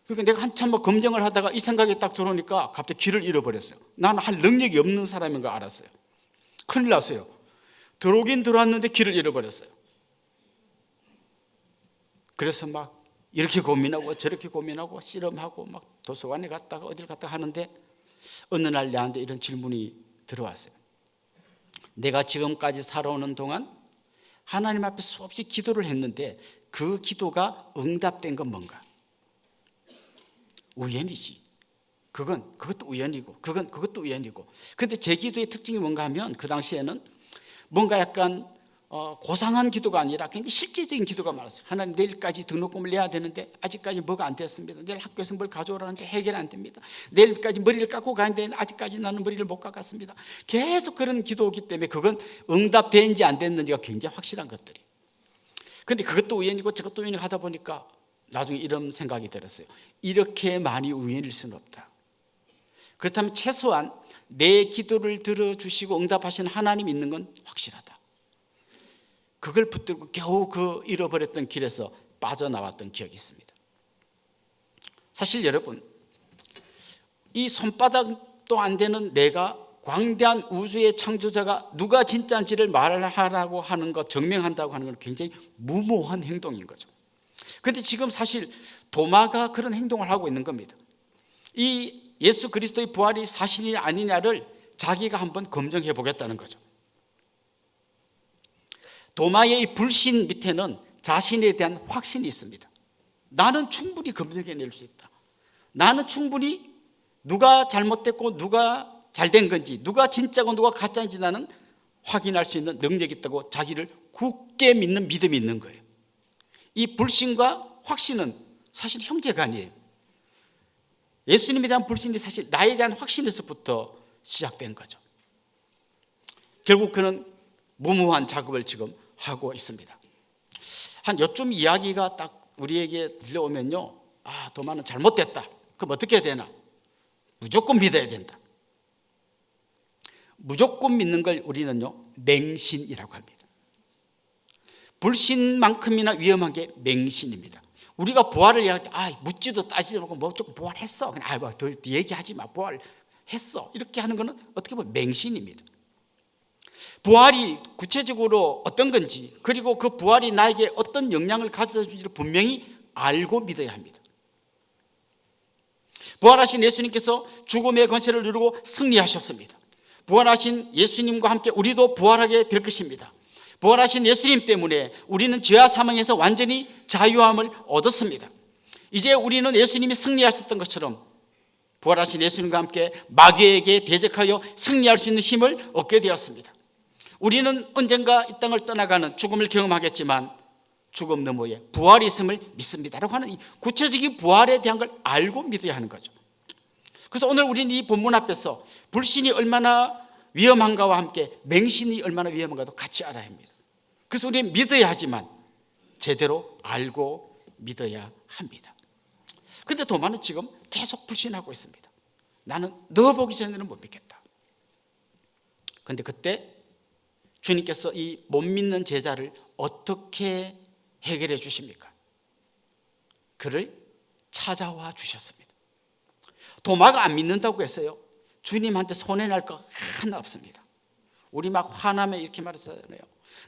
그러니까 내가 한참 검증을 하다가 이 생각이 딱 들어오니까 갑자기 길을 잃어버렸어요. 나는 할 능력이 없는 사람인 걸 알았어요. 큰일 났어요. 들어오긴 들어왔는데 길을 잃어버렸어요. 그래서 막 이렇게 고민하고 저렇게 고민하고 씨름하고 막 도서관에 갔다가 어딜 갔다가 하는데 어느 날 나한테 이런 질문이 들어왔어요. 내가 지금까지 살아오는 동안 하나님 앞에 수없이 기도를 했는데 그 기도가 응답된 건 뭔가? 우연이지. 그것도 우연이고 그것도 우연이고. 근데 제 기도의 특징이 뭔가 하면 그 당시에는 뭔가 약간 고상한 기도가 아니라 굉장히 실제적인 기도가 많았어요. 하나님 내일까지 등록금을 내야 되는데 아직까지 뭐가 안 됐습니다. 내일 학교에서 뭘 가져오라는데 해결 안 됩니다. 내일까지 머리를 깎고 가는데 아직까지 나는 머리를 못 깎았습니다. 계속 그런 기도이기 때문에 그건 응답된지 안 됐는지가 굉장히 확실한 것들이. 근데 그것도 우연이고 저것도 우연이고 하다 보니까 나중에 이런 생각이 들었어요. 이렇게 많이 우연일 수는 없다. 그렇다면 최소한 내 기도를 들어주시고 응답하시는 하나님 있는 건 확실하다. 그걸 붙들고 겨우 그 잃어버렸던 길에서 빠져나왔던 기억이 있습니다. 사실 여러분, 이 손바닥도 안 되는 내가 광대한 우주의 창조자가 누가 진짜인지를 말하라고 하는 것, 증명한다고 하는 건 굉장히 무모한 행동인 거죠. 그런데 지금 사실 도마가 그런 행동을 하고 있는 겁니다. 이 예수 그리스도의 부활이 사실이 아니냐를 자기가 한번 검증해 보겠다는 거죠. 도마의 이 불신 밑에는 자신에 대한 확신이 있습니다. 나는 충분히 검증해낼 수 있다. 나는 충분히 누가 잘못됐고 누가 잘된 건지, 누가 진짜고 누가 가짜인지 나는 확인할 수 있는 능력이 있다고 자기를 굳게 믿는 믿음이 있는 거예요. 이 불신과 확신은 사실 형제가 아니에요. 예수님에 대한 불신이 사실 나에 대한 확신에서부터 시작된 거죠. 결국 그는 무모한 작업을 지금 하고 있습니다. 한 요쯤 이야기가 딱 우리에게 들려오면요, 도마는 잘못됐다. 그럼 어떻게 해야 되나? 무조건 믿어야 된다. 무조건 믿는 걸 우리는요, 맹신이라고 합니다. 불신만큼이나 위험한 게 맹신입니다. 우리가 부활을 이야기할 때 묻지도 따지도 않고 뭐 조금 부활했어. 그냥 더 얘기하지 마. 부활했어. 이렇게 하는 거는 어떻게 보면 맹신입니다. 부활이 구체적으로 어떤 건지, 그리고 그 부활이 나에게 어떤 영향을 가져다 줄지를 분명히 알고 믿어야 합니다. 부활하신 예수님께서 죽음의 권세를 누르고 승리하셨습니다. 부활하신 예수님과 함께 우리도 부활하게 될 것입니다. 부활하신 예수님 때문에 우리는 죄와 사망에서 완전히 자유함을 얻었습니다. 이제 우리는 예수님이 승리하셨던 것처럼 부활하신 예수님과 함께 마귀에게 대적하여 승리할 수 있는 힘을 얻게 되었습니다. 우리는 언젠가 이 땅을 떠나가는 죽음을 경험하겠지만 죽음 너머에 부활이 있음을 믿습니다 라고 하는 이 구체적인 부활에 대한 걸 알고 믿어야 하는 거죠. 그래서 오늘 우리는 이 본문 앞에서 불신이 얼마나 위험한가와 함께 맹신이 얼마나 위험한가도 같이 알아야 합니다. 그래서 우리는 믿어야 하지만 제대로 알고 믿어야 합니다. 그런데 도마는 지금 계속 불신하고 있습니다. 나는 너 보기 전에는 못 믿겠다. 그런데 그때 주님께서 이 못 믿는 제자를 어떻게 해결해 주십니까? 그를 찾아와 주셨습니다. 도마가 안 믿는다고 했어요. 주님한테 손해날 거 하나 없습니다. 우리 막 화나면 이렇게 말했잖아요.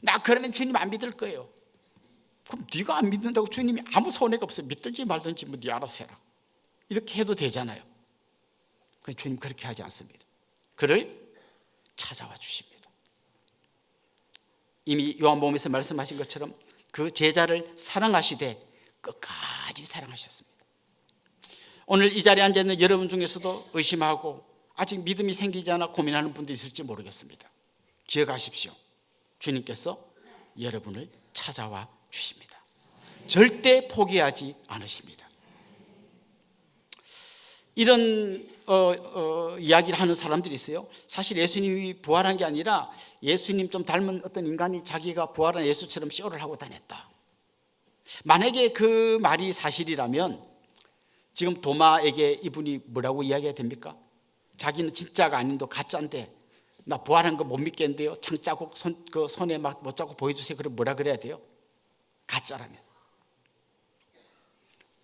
나 그러면 주님 안 믿을 거예요. 그럼 네가 안 믿는다고 주님이 아무 손해가 없어요. 믿든지 말든지 뭐 네 알아서 해라. 이렇게 해도 되잖아요. 그런데 주님 그렇게 하지 않습니다. 그를 찾아와 주십니다. 이미 요한복음에서 말씀하신 것처럼 그 제자를 사랑하시되 끝까지 사랑하셨습니다. 오늘 이 자리에 앉아있는 여러분 중에서도 의심하고 아직 믿음이 생기지 않아 고민하는 분도 있을지 모르겠습니다. 기억하십시오. 주님께서 여러분을 찾아와 주십니다. 절대 포기하지 않으십니다. 이런 이야기를 하는 사람들이 있어요. 사실 예수님이 부활한 게 아니라 예수님 좀 닮은 어떤 인간이 자기가 부활한 예수처럼 쇼를 하고 다녔다. 만약에 그 말이 사실이라면 지금 도마에게 이분이 뭐라고 이야기해야 됩니까? 자기는 진짜가 아닌데 가짜인데 나 부활한 거 못 믿겠는데요. 창자국 손에 막 못자국 보여주세요. 그럼 뭐라 그래야 돼요? 가짜라면.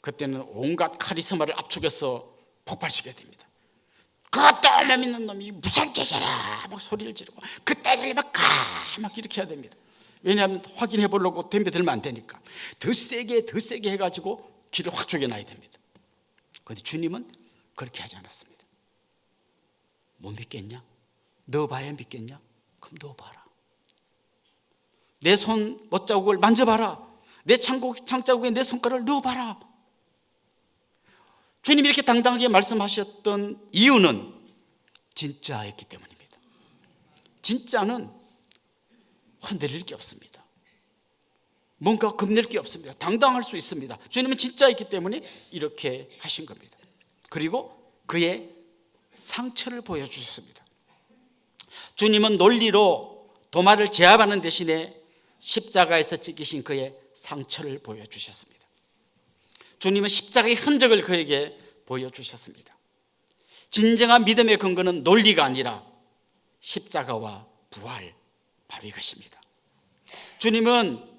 그때는 온갖 카리스마를 압축해서 폭발시켜야 됩니다. 그것도 못 믿는 놈이 무슨 개잖아 막 소리를 지르고 그때를 막 이렇게 해야 됩니다. 왜냐하면 확인해 보려고 덤벼들면 안 되니까 더 세게 해가지고 길을 확 쪼개놔야 됩니다. 그런데 주님은 그렇게 하지 않았습니다. 못 믿겠냐? 넣어봐야 믿겠냐? 그럼 넣어봐라. 내 손 못자국을 만져봐라. 내 창자국에 내 손가락을 넣어봐라. 주님이 이렇게 당당하게 말씀하셨던 이유는 진짜였기 때문입니다. 진짜는 흔들릴 게 없습니다. 뭔가 겁낼 게 없습니다. 당당할 수 있습니다. 주님은 진짜였기 때문에 이렇게 하신 겁니다. 그리고 그의 상처를 보여주셨습니다. 주님은 논리로 도마를 제압하는 대신에 십자가에서 찍히신 그의 상처를 보여주셨습니다. 주님은 십자가의 흔적을 그에게 보여주셨습니다. 진정한 믿음의 근거는 논리가 아니라 십자가와 부활, 바로 이것입니다. 주님은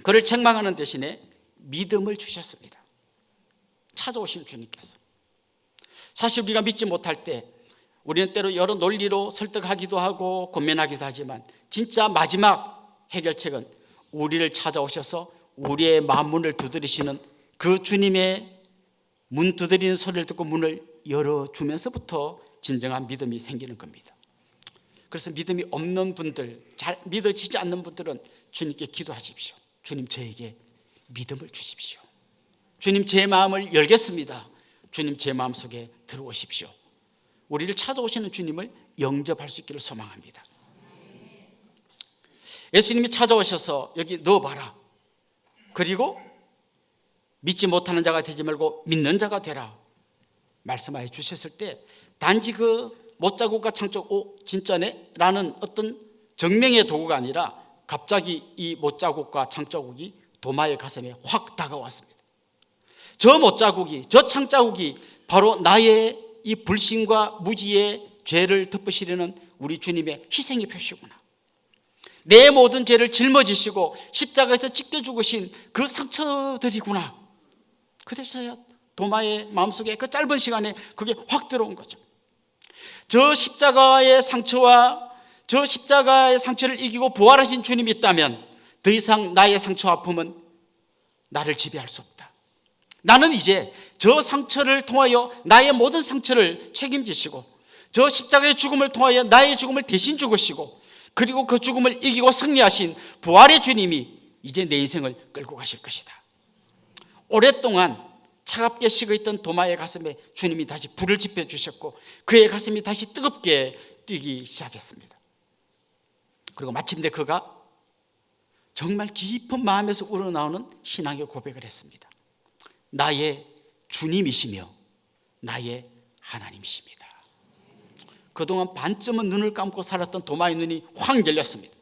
그를 책망하는 대신에 믿음을 주셨습니다. 찾아오신 주님께서. 사실 우리가 믿지 못할 때 우리는 때로 여러 논리로 설득하기도 하고 권면하기도 하지만 진짜 마지막 해결책은 우리를 찾아오셔서 우리의 마음문을 두드리시는 그 주님의 문 두드리는 소리를 듣고 문을 열어주면서부터 진정한 믿음이 생기는 겁니다. 그래서 믿음이 없는 분들, 잘 믿어지지 않는 분들은 주님께 기도하십시오. 주님, 저에게 믿음을 주십시오. 주님, 제 마음을 열겠습니다. 주님, 제 마음속에 들어오십시오. 우리를 찾아오시는 주님을 영접할 수 있기를 소망합니다. 예수님이 찾아오셔서 여기 넣어봐라. 그리고 믿지 못하는 자가 되지 말고 믿는 자가 되라 말씀하여 주셨을 때 단지 그 못자국과 창자국 진짜네? 라는 어떤 정명의 도구가 아니라 갑자기 이 못자국과 창자국이 도마의 가슴에 확 다가왔습니다. 저 못자국이, 저 창자국이 바로 나의 이 불신과 무지의 죄를 덮으시려는 우리 주님의 희생의 표시구나. 내 모든 죄를 짊어지시고 십자가에서 찢겨 죽으신 그 상처들이구나. 그래서야 도마의 마음속에 그 짧은 시간에 그게 확 들어온 거죠. 저 십자가의 상처와 저 십자가의 상처를 이기고 부활하신 주님이 있다면 더 이상 나의 상처 아픔은 나를 지배할 수 없다. 나는 이제 저 상처를 통하여 나의 모든 상처를 책임지시고 저 십자가의 죽음을 통하여 나의 죽음을 대신 죽으시고 그리고 그 죽음을 이기고 승리하신 부활의 주님이 이제 내 인생을 끌고 가실 것이다. 오랫동안 차갑게 식어있던 도마의 가슴에 주님이 다시 불을 지펴주셨고 그의 가슴이 다시 뜨겁게 뛰기 시작했습니다. 그리고 마침내 그가 정말 깊은 마음에서 우러나오는 신앙의 고백을 했습니다. 나의 주님이시며 나의 하나님이십니다. 그동안 반쯤은 눈을 감고 살았던 도마의 눈이 확 열렸습니다.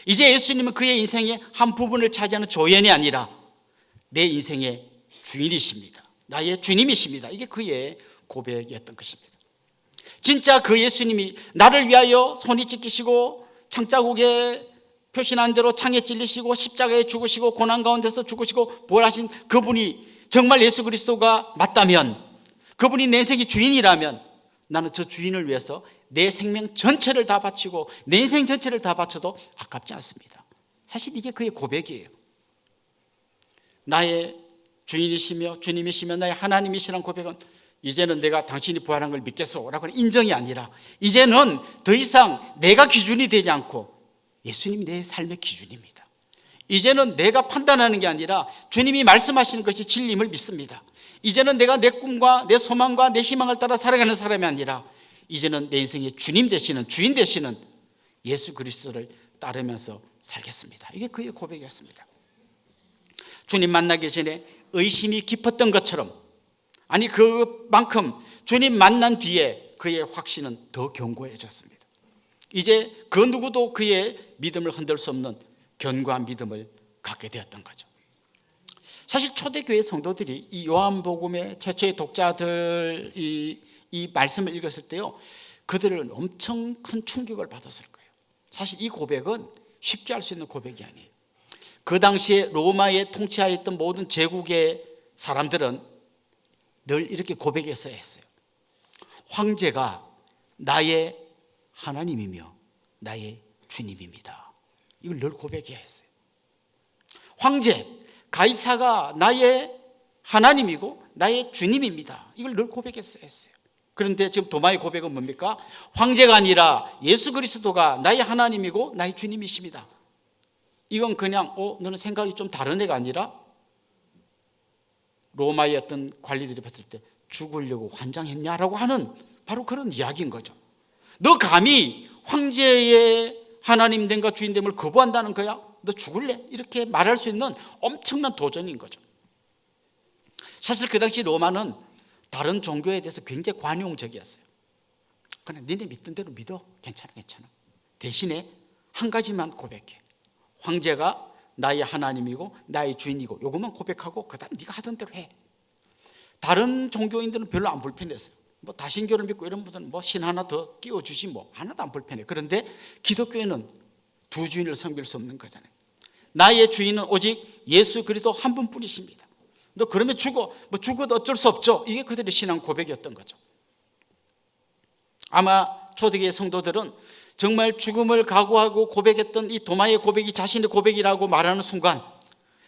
이제 예수님은 그의 인생의 한 부분을 차지하는 조연이 아니라 내 인생의 주인이십니다. 나의 주님이십니다. 이게 그의 고백이었던 것입니다. 진짜 그 예수님이 나를 위하여 손이 찢기시고 창자국에 표시난 대로 창에 찔리시고 십자가에 죽으시고 고난 가운데서 죽으시고 부활하신 그분이 정말 예수 그리스도가 맞다면, 그분이 내 인생의 주인이라면 나는 저 주인을 위해서 내 생명 전체를 다 바치고 내 인생 전체를 다 바쳐도 아깝지 않습니다. 사실 이게 그의 고백이에요. 나의 주인이시며 주님이시며 나의 하나님이시라는 고백은 이제는 내가 당신이 부활한 걸 믿겠소 라고 하는 인정이 아니라 이제는 더 이상 내가 기준이 되지 않고 예수님이 내 삶의 기준입니다. 이제는 내가 판단하는 게 아니라 주님이 말씀하시는 것이 진리임을 믿습니다. 이제는 내가 내 꿈과 내 소망과 내 희망을 따라 살아가는 사람이 아니라 이제는 내 인생의 주님 되시는, 주인 되시는 예수 그리스도를 따르면서 살겠습니다. 이게 그의 고백이었습니다. 주님 만나기 전에 의심이 깊었던 것처럼, 아니 그만큼 주님 만난 뒤에 그의 확신은 더 견고해졌습니다. 이제 그 누구도 그의 믿음을 흔들 수 없는 견고한 믿음을 갖게 되었던 거죠. 사실 초대교회 성도들이 이 요한복음의 최초의 독자들 이 말씀을 읽었을 때요, 그들은 엄청 큰 충격을 받았을 거예요. 사실 이 고백은 쉽게 할 수 있는 고백이 아니에요. 그 당시에 로마에 통치하였던 모든 제국의 사람들은 늘 이렇게 고백했어야 했어요. 황제가 나의 하나님이며 나의 주님입니다. 이걸 늘 고백해야 했어요. 황제, 가이사가 나의 하나님이고 나의 주님입니다. 이걸 늘 고백했어야 했어요. 그런데 지금 도마의 고백은 뭡니까? 황제가 아니라 예수 그리스도가 나의 하나님이고 나의 주님이십니다. 이건 그냥 너는 생각이 좀 다른 애가 아니라 로마의 어떤 관리들이 봤을 때 죽으려고 환장했냐라고 하는 바로 그런 이야기인 거죠. 너 감히 황제의 하나님 됨과 주인 됨을 거부한다는 거야? 너 죽을래? 이렇게 말할 수 있는 엄청난 도전인 거죠. 사실 그 당시 로마는 다른 종교에 대해서 굉장히 관용적이었어요. 그냥 니네 믿던 대로 믿어. 괜찮아. 대신에 한 가지만 고백해. 황제가 나의 하나님이고 나의 주인이고 요것만 고백하고 그 다음 네가 하던 대로 해. 다른 종교인들은 별로 안 불편했어요. 뭐 다신교를 믿고 이런 분들은 뭐 신 하나 더 끼워주지 뭐 하나도 안 불편해. 그런데 기독교에는 두 주인을 섬길 수 없는 거잖아요. 나의 주인은 오직 예수 그리스도 한 분뿐이십니다. 너 그러면 죽어. 뭐 죽어도 어쩔 수 없죠. 이게 그들의 신앙 고백이었던 거죠. 아마 초대교회 성도들은 정말 죽음을 각오하고 고백했던 이 도마의 고백이 자신의 고백이라고 말하는 순간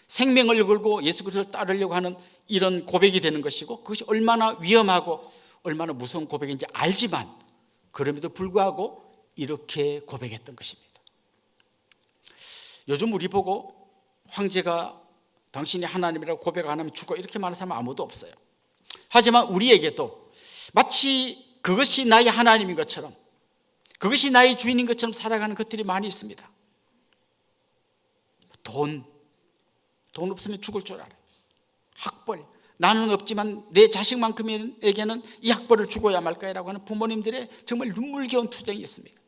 생명을 걸고 예수 그리스도를 따르려고 하는 이런 고백이 되는 것이고, 그것이 얼마나 위험하고 얼마나 무서운 고백인지 알지만 그럼에도 불구하고 이렇게 고백했던 것입니다. 요즘 우리 보고 황제가 당신이 하나님이라고 고백 안 하면 죽어 이렇게 말하는 사람은 아무도 없어요. 하지만 우리에게도 마치 그것이 나의 하나님인 것처럼, 그것이 나의 주인인 것처럼 살아가는 것들이 많이 있습니다. 돈 없으면 죽을 줄 알아요. 학벌, 나는 없지만 내 자식만큼에게는 이 학벌을 주고야 말까라고 하는 부모님들의 정말 눈물겨운 투쟁이 있습니다.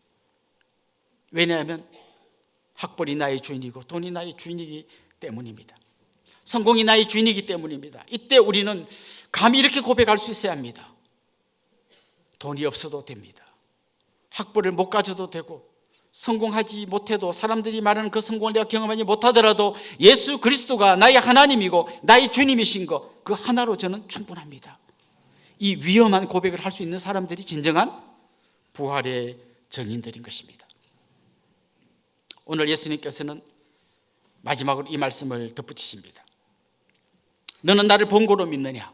왜냐하면 학벌이 나의 주인이고 돈이 나의 주인이기 때문입니다. 성공이 나의 주인이기 때문입니다. 이때 우리는 감히 이렇게 고백할 수 있어야 합니다. 돈이 없어도 됩니다. 학벌을 못 가져도 되고, 성공하지 못해도, 사람들이 말하는 그 성공을 내가 경험하지 못하더라도 예수 그리스도가 나의 하나님이고 나의 주님이신 것, 그 하나로 저는 충분합니다. 이 위험한 고백을 할 수 있는 사람들이 진정한 부활의 증인들인 것입니다. 오늘 예수님께서는 마지막으로 이 말씀을 덧붙이십니다. 너는 나를 본고로 믿느냐?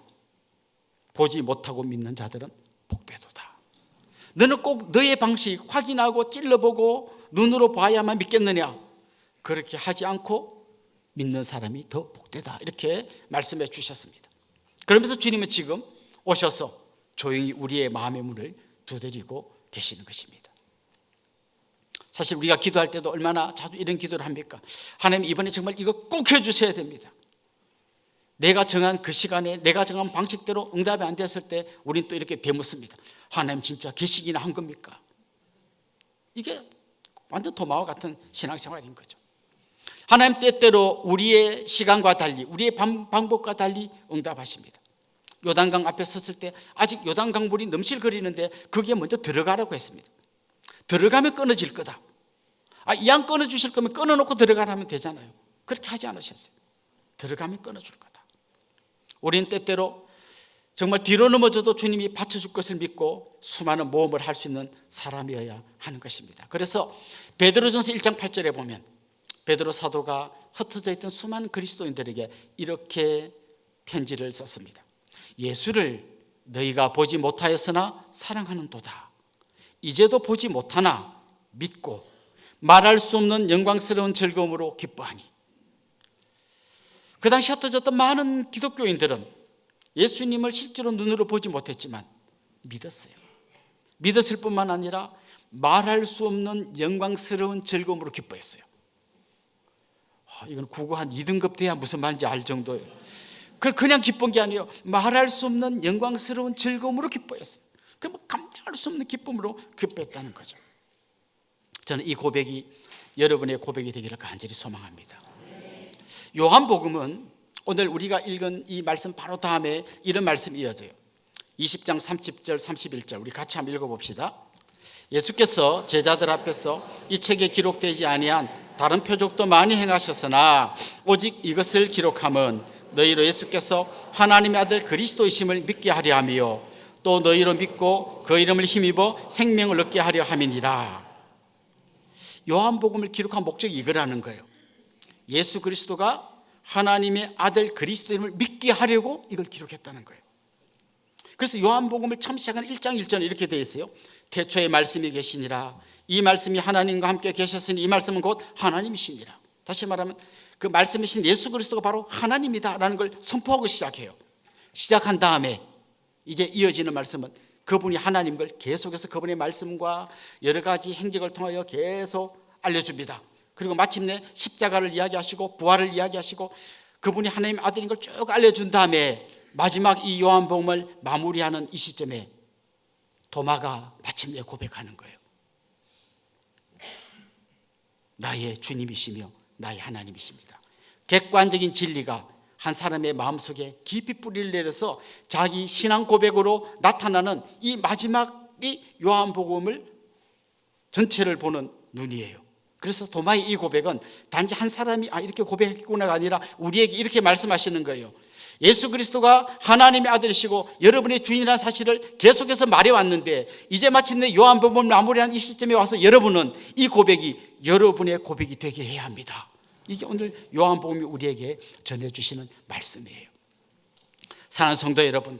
보지 못하고 믿는 자들은 복되도다. 너는 꼭 너의 방식 확인하고 찔러보고 눈으로 봐야만 믿겠느냐? 그렇게 하지 않고 믿는 사람이 더 복되다. 이렇게 말씀해 주셨습니다. 그러면서 주님은 지금 오셔서 조용히 우리의 마음의 문을 두드리고 계시는 것입니다. 사실 우리가 기도할 때도 얼마나 자주 이런 기도를 합니까? 하나님, 이번에 정말 이거 꼭 해주셔야 됩니다. 내가 정한 그 시간에 내가 정한 방식대로 응답이 안 됐을 때 우리는 또 이렇게 되묻습니다. 하나님, 진짜 계시기나 한 겁니까? 이게 완전 도마와 같은 신앙생활인 거죠. 하나님 때때로 우리의 시간과 달리, 우리의 방법과 달리 응답하십니다. 요단강 앞에 섰을 때 아직 요단강 물이 넘실거리는데 거기에 먼저 들어가라고 했습니다. 들어가면 끊어질 거다. 이왕 끊어주실 거면 끊어놓고 들어가라면 되잖아요. 그렇게 하지 않으셨어요. 들어가면 끊어줄 거다. 우리는 때때로 정말 뒤로 넘어져도 주님이 받쳐줄 것을 믿고 수많은 모험을 할 수 있는 사람이어야 하는 것입니다. 그래서 베드로전서 1장 8절에 보면 베드로 사도가 흩어져 있던 수많은 그리스도인들에게 이렇게 편지를 썼습니다. 예수를 너희가 보지 못하였으나 사랑하는도다. 이제도 보지 못하나 믿고 말할 수 없는 영광스러운 즐거움으로 기뻐하니. 그 당시 흩어졌던 많은 기독교인들은 예수님을 실제로 눈으로 보지 못했지만 믿었어요. 믿었을 뿐만 아니라 말할 수 없는 영광스러운 즐거움으로 기뻐했어요. 이건 국어 한 2등급 돼야 무슨 말인지 알 정도예요. 그냥 기쁜 게 아니에요. 말할 수 없는 영광스러운 즐거움으로 기뻐했어요. 그럼 감당할 수 없는 기쁨으로 기뻐했다는 거죠. 저는 이 고백이 여러분의 고백이 되기를 간절히 소망합니다. 요한복음은 오늘 우리가 읽은 이 말씀 바로 다음에 이런 말씀이 이어져요. 20장 30절 31절 우리 같이 한번 읽어봅시다. 예수께서 제자들 앞에서 이 책에 기록되지 아니한 다른 표적도 많이 행하셨으나 오직 이것을 기록함은 너희로 예수께서 하나님의 아들 그리스도이심을 믿게 하려 하며 또 너희로 믿고 그 이름을 힘입어 생명을 얻게 하려 함이니라. 요한복음을 기록한 목적이 이거라는 거예요. 예수 그리스도가 하나님의 아들 그리스도임을 믿게 하려고 이걸 기록했다는 거예요. 그래서 요한복음을 처음 시작하는 1장 1절에 이렇게 되어 있어요. 태초에 말씀이 계시니라. 이 말씀이 하나님과 함께 계셨으니 이 말씀은 곧 하나님이시니라. 다시 말하면 그 말씀이신 예수 그리스도가 바로 하나님이다라는 걸 선포하고 시작해요. 시작한 다음에 이제 이어지는 말씀은 그분이 하나님인 걸 계속해서 그분의 말씀과 여러 가지 행적을 통하여 계속 알려줍니다. 그리고 마침내 십자가를 이야기하시고 부활을 이야기하시고 그분이 하나님의 아들인 걸 쭉 알려준 다음에 마지막 이 요한복음을 마무리하는 이 시점에 도마가 마침내 고백하는 거예요. 나의 주님이시며 나의 하나님이십니다. 객관적인 진리가 한 사람의 마음속에 깊이 뿌리를 내려서 자기 신앙 고백으로 나타나는 이 마지막 이 요한복음을 전체를 보는 눈이에요. 그래서 도마의 이 고백은 단지 한 사람이 이렇게 고백했구나가 아니라 우리에게 이렇게 말씀하시는 거예요. 예수 그리스도가 하나님의 아들이시고 여러분의 주인이라는 사실을 계속해서 말해왔는데 이제 마침내 요한복음을 마무리한 이 시점에 와서 여러분은 이 고백이 여러분의 고백이 되게 해야 합니다. 이게 오늘 요한복음이 우리에게 전해주시는 말씀이에요. 사랑하는 성도 여러분,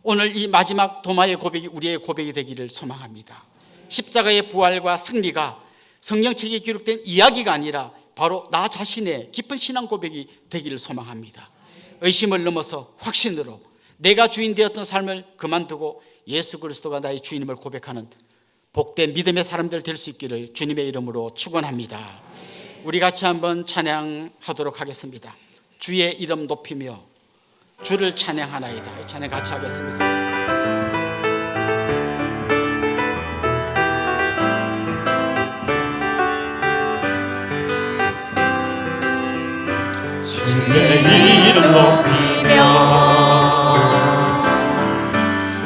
오늘 이 마지막 도마의 고백이 우리의 고백이 되기를 소망합니다. 십자가의 부활과 승리가 성경책에 기록된 이야기가 아니라 바로 나 자신의 깊은 신앙 고백이 되기를 소망합니다. 의심을 넘어서 확신으로 내가 주인 되었던 삶을 그만두고 예수 그리스도가 나의 주인임을 고백하는 복된 믿음의 사람들 될 수 있기를 주님의 이름으로 축원합니다. 우리 같이 한번 찬양하도록 하겠습니다. 주의 이름 높이며 주를 찬양하나이다. 이 찬양 같이 하겠습니다. 주의 이름 높이며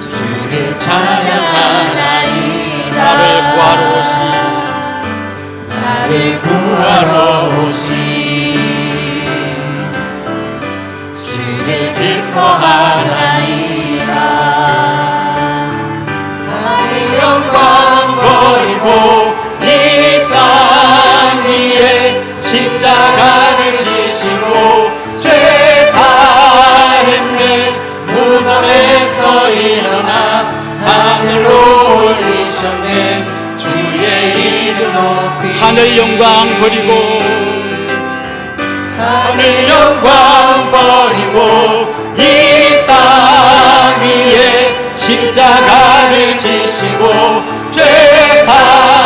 주를 찬양하나이다. 나를 구하러 오신 주를 기뻐하나이다. 나의 영광 버리고 이 땅 위에 십자가를 지시고 죄사했네. 무덤에서 일어나 하늘로 올리셨네. 주의 이름 높이 하늘 영광 버리고 이 땅 위에 십자가를 지시고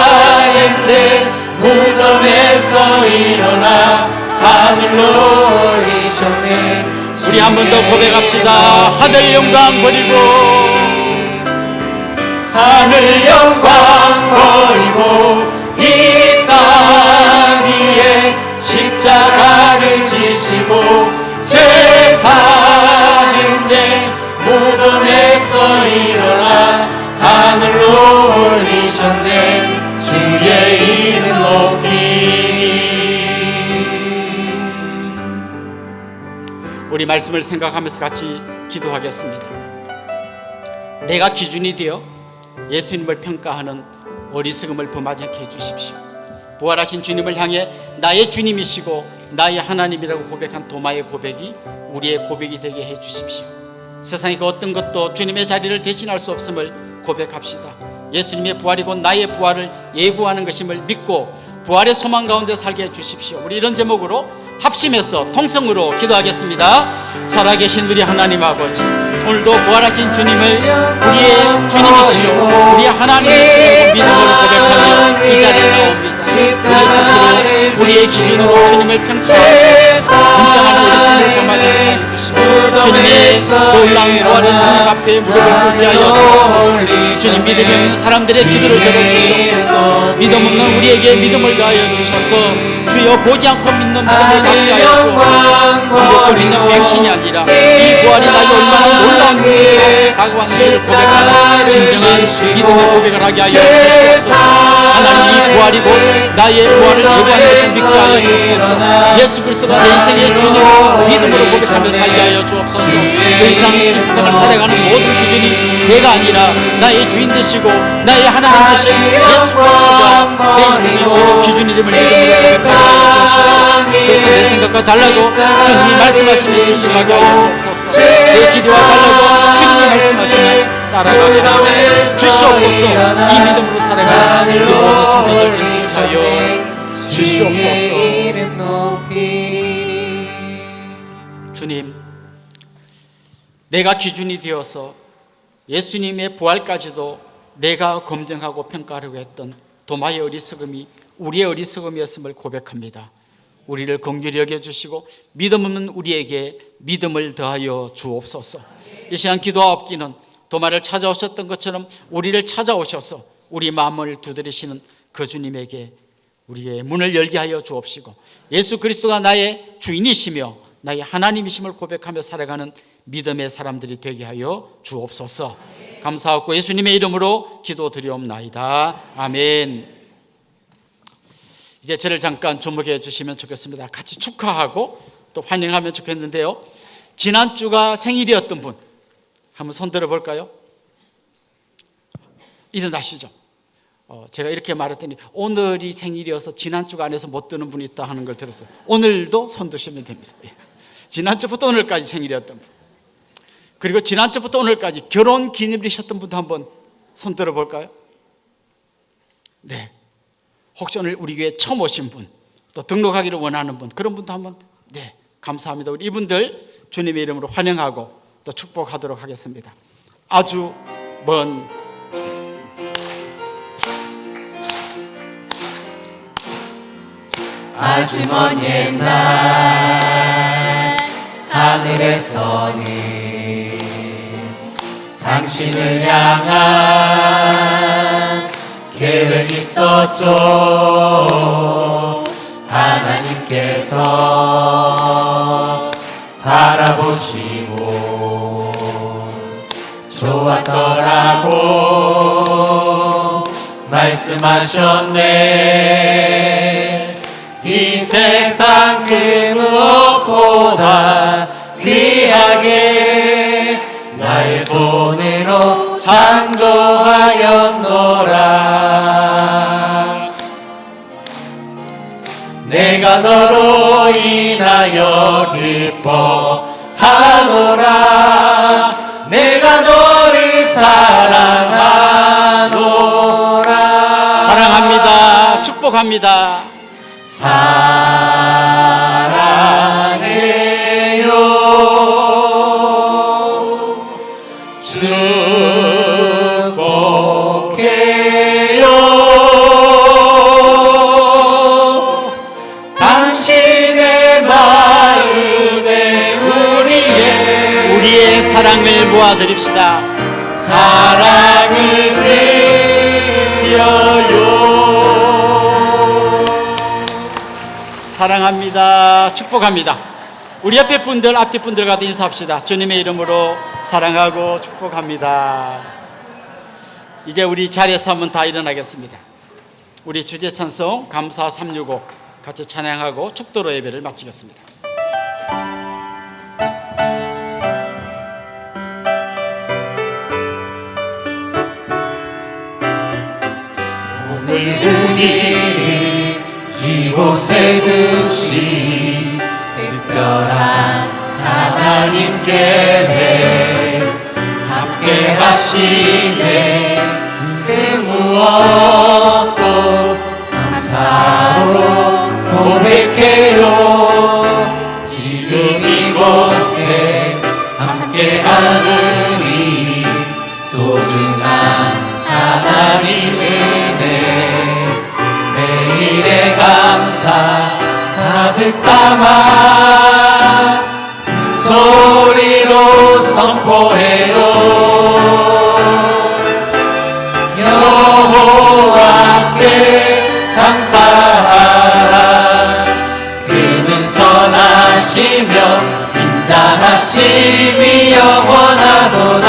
죄사했네. 무덤에서 일어나 하늘로 올리셨네. 우리 한 번 더 고백합시다. 하늘 영광 버리고 이 땅 위에 십자가를 지시고 죄사했네. 무덤에서 일어나 하늘로 올리셨네. 주의 이름 높이니. 우리 말씀을 생각하면서 같이 기도하겠습니다. 내가 기준이 되어 예수님을 평가하는 어리석음을 범하지 않게 해주십시오. 부활하신 주님을 향해 나의 주님이시고 나의 하나님이라고 고백한 도마의 고백이 우리의 고백이 되게 해주십시오. 세상의 그 어떤 것도 주님의 자리를 대신할 수 없음을 고백합시다. 예수님의 부활이 곧 나의 부활을 예고하는 것임을 믿고 부활의 소망 가운데 살게 해주십시오. 우리 이런 제목으로 합심해서 통성으로 기도하겠습니다. 살아계신 우리 하나님 아버지, 오늘도 부활하신 주님을 우리의 주님이시요 우리의 하나님이시라고 믿음으로 고백하며 이 자리에 나옵니다. 우리 스스로 우리의 기준으로 주님을 평가하고 공평한 어리석음을 범하지 않게 해주시고 주님의 놀라운 부활의 능력 앞에 무릎을 꿇게 하여 주옵소서. 주님, 믿음이 없는 사람들의 기도를 들어주시옵소서. 믿음 없는 우리에게 믿음을 더하여 주셔서 주여 보지 않고 믿는 믿음을 갖게 하여 주옵소서. 무조건 믿는 맹신이 아니라 이 부활이 나에게 얼마나 놀라운 일이고 다가온 일을 고백하는 진정한 믿음의 고백을 하게 하여 주옵소서. 하나님, 이 부활이 곧 나의 부활을 예고하는 것을 믿게 하여 주옵소서. 예수 그리스도가 내 인생의 주인이고 믿음으로 고백하며 살게 하여 주옵소서. 더 이상 이 세상을 살아가는 모든 기준이 내가 아니라 나의 주인 되시고 나의 하나님 되신 예수 그리스도가 내 인생의 모든 기준이 됨을 믿음으로 고백하게 하여 주옵소서. 그래서 내 생각과 달라도 주님이 말씀하시는 순종하게 하여 주옵소서. 내 기도와 달라도 주님이 말씀하시면 따라가게 하여 주시옵소서. 이 믿음으로 살아가는 우리 모든 성도들 될 수 있게 하여 주시옵소서. 주님, 내가 기준이 되어서 예수님의 부활까지도 내가 검증하고 평가하려고 했던 도마의 어리석음이 우리의 어리석음이었음을 고백합니다. 우리를 긍휼히 여겨주시고 믿음 없는 우리에게 믿음을 더하여 주옵소서. 이 시간 기도하옵기는 도마를 찾아오셨던 것처럼 우리를 찾아오셔서 우리 마음을 두드리시는 그 주님에게 우리의 문을 열게 하여 주옵시고 예수 그리스도가 나의 주인이시며 나의 하나님이심을 고백하며 살아가는 믿음의 사람들이 되게 하여 주옵소서. 감사하고 예수님의 이름으로 기도드리옵나이다. 아멘. 이제 저를 잠깐 주목해 주시면 좋겠습니다. 같이 축하하고 또 환영하면 좋겠는데요. 지난주가 생일이었던 분 한번 손 들어볼까요? 일어나시죠. 제가 이렇게 말했더니 오늘이 생일이어서 지난주가 안에서 못 드는 분이 있다 하는 걸 들었어요. 오늘도 손 드시면 됩니다. 지난주부터 오늘까지 생일이었던 분, 그리고 지난주부터 오늘까지 결혼 기념일이셨던 분도 한번 손 들어볼까요? 네. 혹시 오늘 우리 교회 처음 오신 분, 또 등록하기를 원하는 분, 그런 분도 한번, 네, 감사합니다. 우리 이분들 주님의 이름으로 환영하고 또 축복하도록 하겠습니다. 아주 먼 옛날 하늘에서는 당신을 향한 계획이 있었죠. 하나님께서 바라보시고 좋았더라고 말씀하셨네. 이 세상 그 무엇보다 귀하게 나의 손으로 창조하였노라. 내가 너로 인하여 기뻐하노라. 내가 너를 사랑하노라. 사랑합니다. 축복합니다. 사랑해요. 축복해요. 당신의 마음에 우리의 사랑을 모아드립시다. 사랑을 드려요. 사랑합니다. 축복합니다. 우리 옆에 분들, 앞뒤 분들과 인사합시다. 주님의 이름으로 사랑하고 축복합니다. 이제 우리 자리에서 한번 다 일어나겠습니다. 우리 주제 찬송 감사 365 같이 찬양하고 축도로 예배를 마치겠습니다. 오늘 우리를 이곳에 두신 특별한 하나님께 함께 하시네. 그 무엇도 감사로 고백해요. 지금 이곳에 함께하는 이 소중한 하나님 은혜 매일의 감사 삼아 큰 소리로 선포해요. 여호와께 감사하라. 그는 선하시며 인자하심이 영원하도다.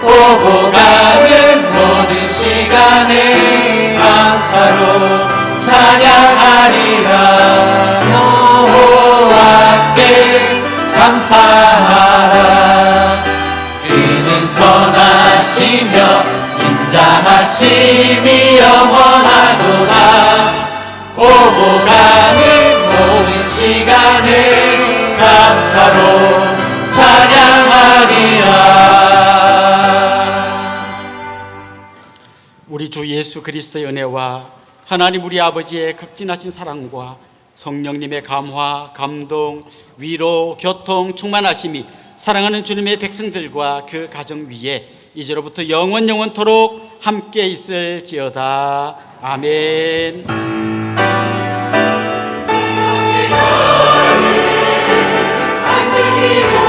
오고 가는 모든 시간에 감사로 찬양하리라. 여호와께 감사하라. 그는 선하시며 인자하심이 영원하도다. 오고 가는 모든 시간에 감사로 찬양하리라. 우리 주 예수 그리스도의 은혜와 하나님 우리 아버지의 극진하신 사랑과 성령님의 감화, 감동, 위로, 교통, 충만하심이 사랑하는 주님의 백성들과 그 가정 위에 이제로부터 영원토록 함께 있을지어다. 아멘. 안주기로